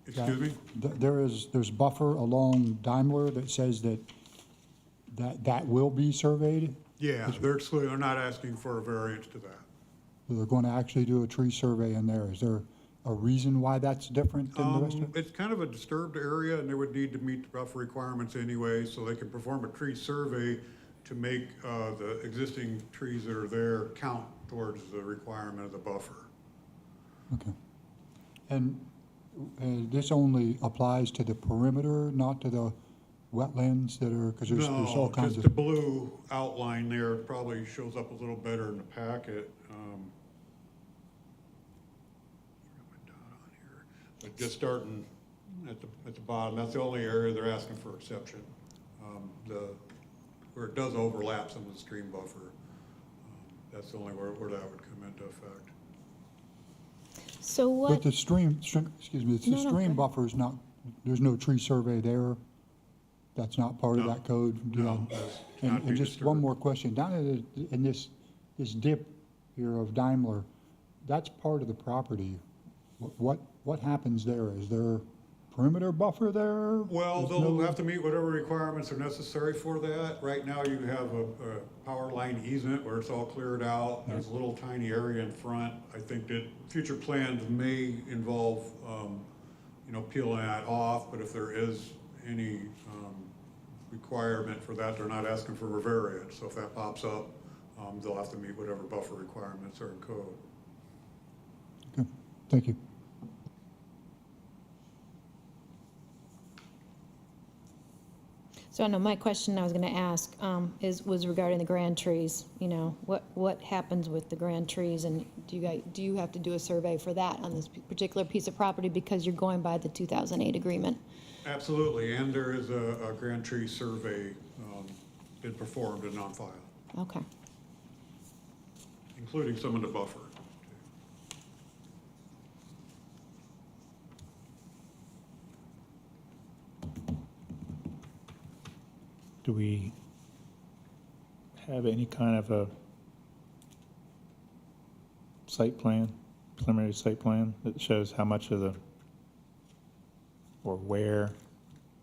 Excuse me? There's buffer along Daimler that says that will be surveyed? Yeah, they're not asking for a variance to that. They're going to actually do a tree survey in there. Is there a reason why that's different than the rest of it? It's kind of a disturbed area, and they would need to meet the buffer requirements anyway, so they can perform a tree survey to make the existing trees that are there count towards the requirement of the buffer. Okay. And this only applies to the perimeter, not to the wetlands that are, because there's all No, kinds just the of, blue outline there probably shows up a little better in the packet. But just starting at the bottom, that's the only area they're asking for exception. Where it does overlap some of the stream buffer, that's the only where that would come into effect. So but what, the excuse me, the No, no, stream go buffer is not, there's no tree survey there? That's not part of No. that code? No, Yeah. that's not be And just one disturbed. more question. Down in this dip here of Daimler, that's part of the property. What happens there? Is there perimeter buffer there? Well, There's they'll no- have to meet whatever requirements are necessary for that. Right now, you have a power line easement where it's all cleared out. There's a little tiny area in front. I think that future plans may involve, peeling that off, but if there is any requirement for that, they're not asking for a variance. So if that pops up, they'll have to meet whatever buffer requirements are in code. Okay, thank you. so So no, my question I was gonna ask, was regarding the grand trees. You know, what happens with the grand trees, and do you have to do a survey for that on this particular piece of property because you're going by the 2008 agreement? Absolutely, and there is a grand tree survey been performed and on file, Okay. including some of the buffer. Do we have any kind of a site plan, preliminary site plan that shows how much of the, or where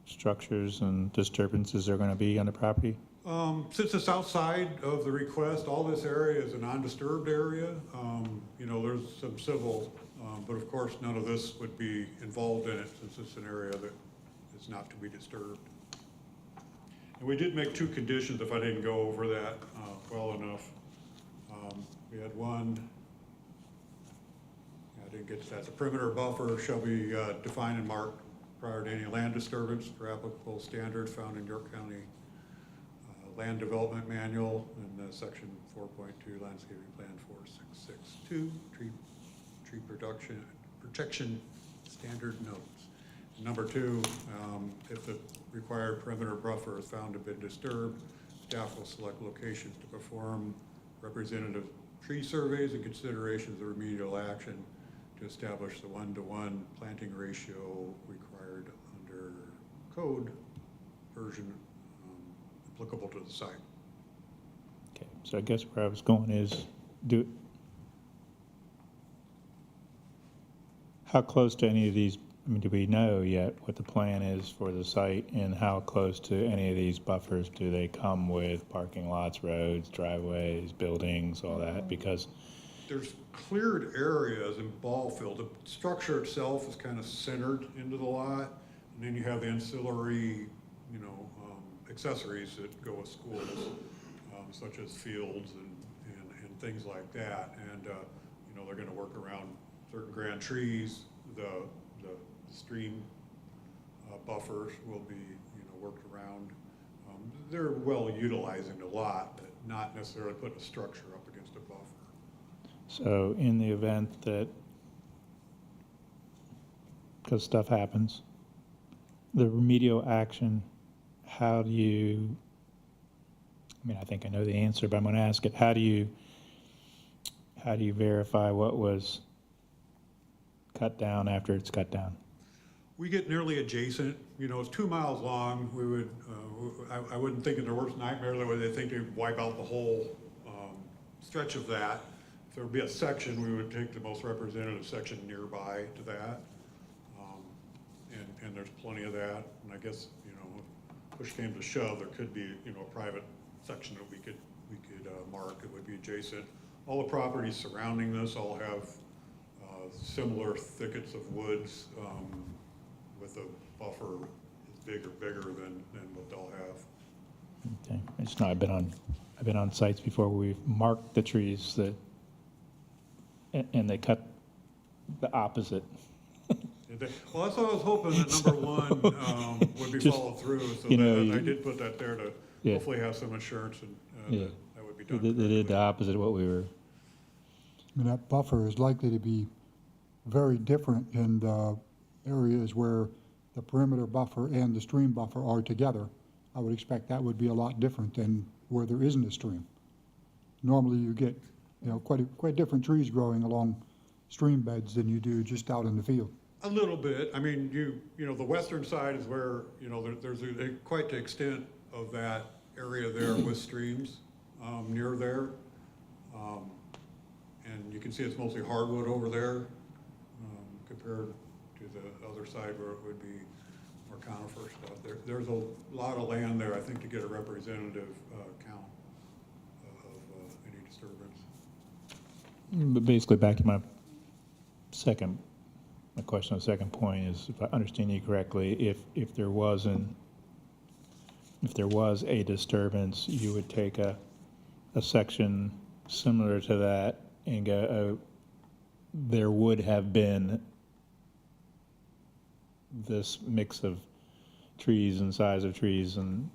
structures and disturbances are going to be on the property? Since it's outside of the request, all this area is a non-disturbed area. You know, there's some civil, but of course, none of this would be involved in it since it's an area that is not to be disturbed. And we did make two conditions, if I didn't go over that well enough. We had one, I didn't get to that. The perimeter buffer shall be defined and marked prior to any land disturbance for applicable standards found in York County Land Development Manual in section 4.2 Landscaping Plan 4662, tree protection standard notes. And number two, if the required perimeter buffer is found to have been disturbed, staff will select locations to perform representative tree surveys and considerations of remedial action to establish the 1-to-1 planting ratio required under code version applicable to the site. Okay, so I guess where I was going is, how close to any of these, I mean, do we know yet what the plan is for the site, and how close to any of these buffers do they come with parking lots, roads, driveways, buildings, all that? Because There's cleared areas in ball field. The structure itself is kind of centered into the lot, and then you have ancillary, you know, accessories that go with schools, such as fields and things like that. And, you know, they're gonna work around certain grand trees. The stream buffers will be, you know, worked around. They're well utilizing the lot, but not necessarily putting a structure up against a buffer. so in the event that, because stuff happens, the remedial action, how do you, I mean, I think I know the answer, but I'm going to ask it. How do you verify what was cut down after it's cut down? We get nearly adjacent, you know, it's 2 miles long. We would, I wouldn't think in their worst nightmare that way they think they'd wipe out the whole stretch of that. If there would be a section, we would take the most representative section nearby to that. And there's plenty of that. And I guess, you know, if push came to shove, there could be, you know, a private section that we could mark. It would be adjacent. All the properties surrounding this all have similar thickets of woods with a buffer is bigger than what they'll have. Okay, I just know I've been on sites before where we've marked the trees that, and they cut the opposite. Well, that's what I was hoping, that number one would be Just, followed through, so you know, that I you- did put that there to Yeah. hopefully have some assurance and Yeah. that would be They done did the correctly. opposite of what we were. I mean, that buffer is likely to be very different in the areas where the perimeter buffer and the stream buffer are together. I would expect that would be a lot different than where there isn't a stream. Normally, you get, you know, quite different trees growing along stream beds than you do just out in the field. A little bit. I mean, you know, the western side is where, you know, there's quite the extent of that area there with streams near there. And you can see it's mostly hardwood over there compared to the other side where it would be more conifer stuff. There's a lot of land there, I think, to get a representative count of any disturbance. But basically, back to my question on the second point is, if I understand you correctly, if there was a disturbance, you would take a section similar to that and go, there would have been this mix of trees and size of trees, and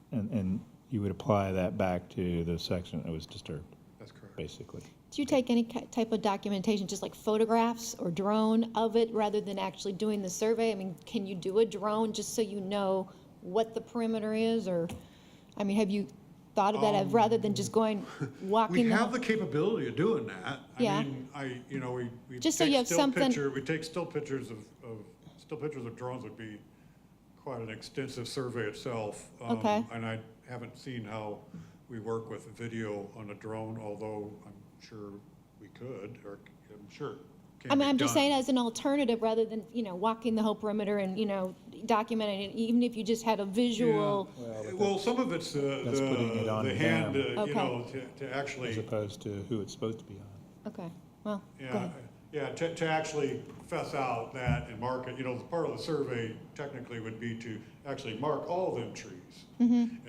you would apply that back to the section that was disturbed, That's correct. basically. Do you take any type of documentation, just like photographs or drone of it, rather than actually doing the survey? I mean, can you do a drone just so you know what the perimeter is, or, I mean, have you thought of that, rather than just going, walking? We have the capability of doing that. Yeah. I mean, we Just so you take have still something- picture, we take still pictures of drones would be quite an extensive survey itself. Okay. And I haven't seen how we work with video on a drone, although I'm sure we could, or I'm sure it can I mean, be I'm just done. saying as an alternative, rather than, walking the whole perimeter and, documenting it, even if you just had a visual. Well, some of it's That's putting it on the hand, them. Okay. to As actually, opposed to who it's supposed to be on. Okay, well, go yeah, ahead. to actually fess out that and mark it, part of the survey technically would be to actually mark all them trees. And,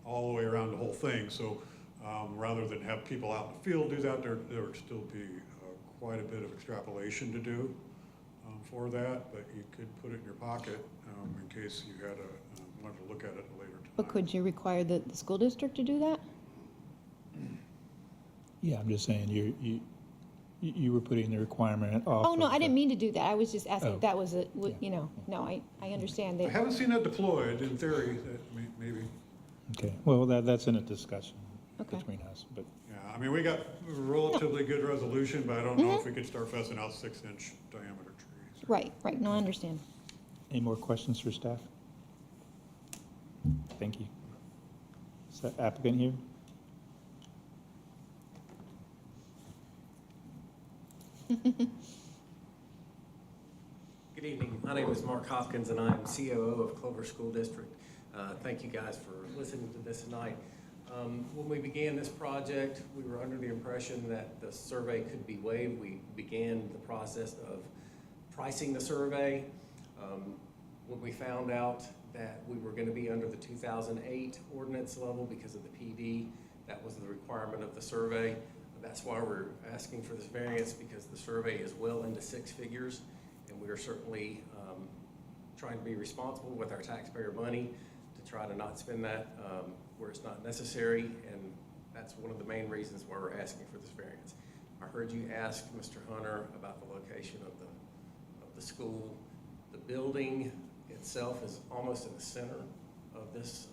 all the way around the whole thing, so, rather than have people out in the field do that, there would still be quite a bit of extrapolation to do for that, but you could put it in your pocket in case you had wanted to look at it later tonight. But could you require the school district to do that? Yeah, I'm just saying, you were putting the requirement off. Oh, no, of I didn't the- mean to do that. I was just asking Oh. if that was no, I understand I that. haven't seen that deployed, in theory, maybe, Okay, well, that's in a discussion Okay. between us, but yeah, I mean, we got relatively good resolution, but I don't know if we could start fussing out 6-inch diameter trees. Right, no, I understand. any more questions for staff? Thank you. Is the applicant here? Good evening. My name is Mark Hopkins, and I'm COO of Clover School District. Thank you guys for listening to this tonight. When we began this project, we were under the impression that the survey could be waived. We began the process of pricing the survey. When we found out that we were going to be under the 2008 ordinance level because of the PD, that was the requirement of the survey. That's why we're asking for this variance, because the survey is well into six figures, and we are certainly trying to be responsible with our taxpayer money to try to not spend that where it's not necessary, and that's one of the main reasons why we're asking for this variance. I heard you ask Mr. Hunter about the location of the school. The building itself is almost in the center of this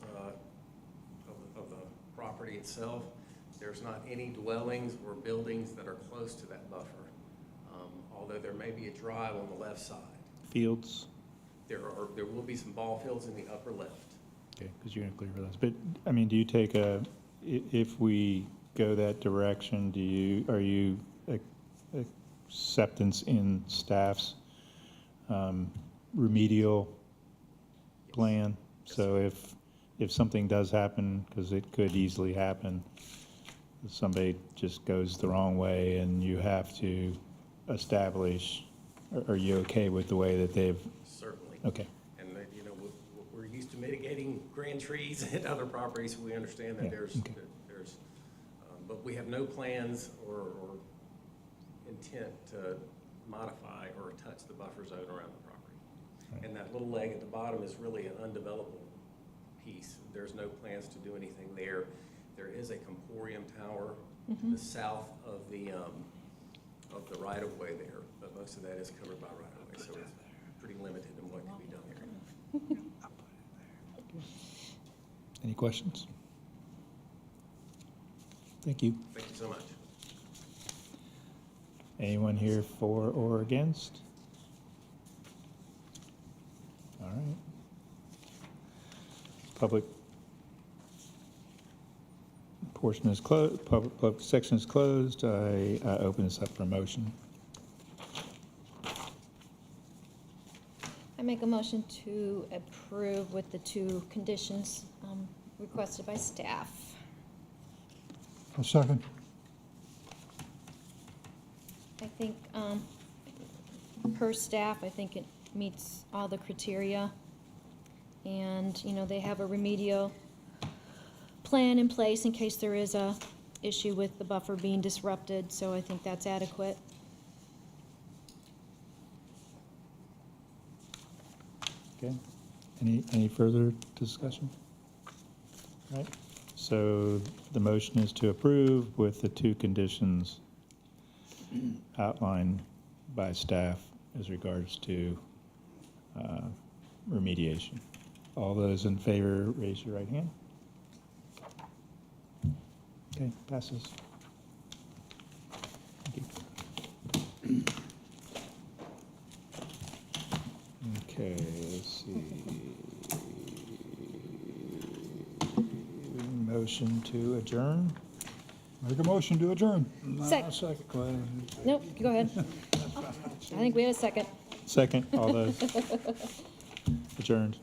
of the property itself. There's not any dwellings or buildings that are close to that buffer, although there may be a drive on the left side. Fields? There will be some ball fields in the upper left. Okay, because you're going to clear with us. But, I mean, do you take if we go that direction, are you acceptance in staff's remedial plan? So if something does happen, because it could easily happen, somebody just goes the wrong way and you have to establish, are you okay with the way that they've? Certainly. Okay. And we're used to mitigating grand trees and other properties, so we understand that Yeah, there's, okay. but we have no plans or intent to modify or touch the buffer zone around the property. Right. And that little leg at the bottom is really an undevelopable piece. There's no plans to do anything there. There is a Comporium Tower to the south of the right-of-way there, but most of that is covered by right-of-way, so it's pretty limited in what can be done there. Any questions? Thank you. Thank you so much. Anyone here for or against? All right. Public portion is closed, public section is closed. I open this up for a motion. I make a motion to approve with the two conditions requested by staff. A second. I think, per staff, I think it meets all the criteria. And, they have a remedial plan in place in case there is a issue with the buffer being disrupted, so I think that's adequate. Okay. Any further discussion? All right, so the motion is to approve with the two conditions outlined by staff as regards to remediation. All those in favor, raise your right hand. Okay, passes. Thank you. Okay, let's see. Motion to adjourn. Make a motion to adjourn. Sec- Nope, go ahead. I think we had a second. Second, all those adjourned.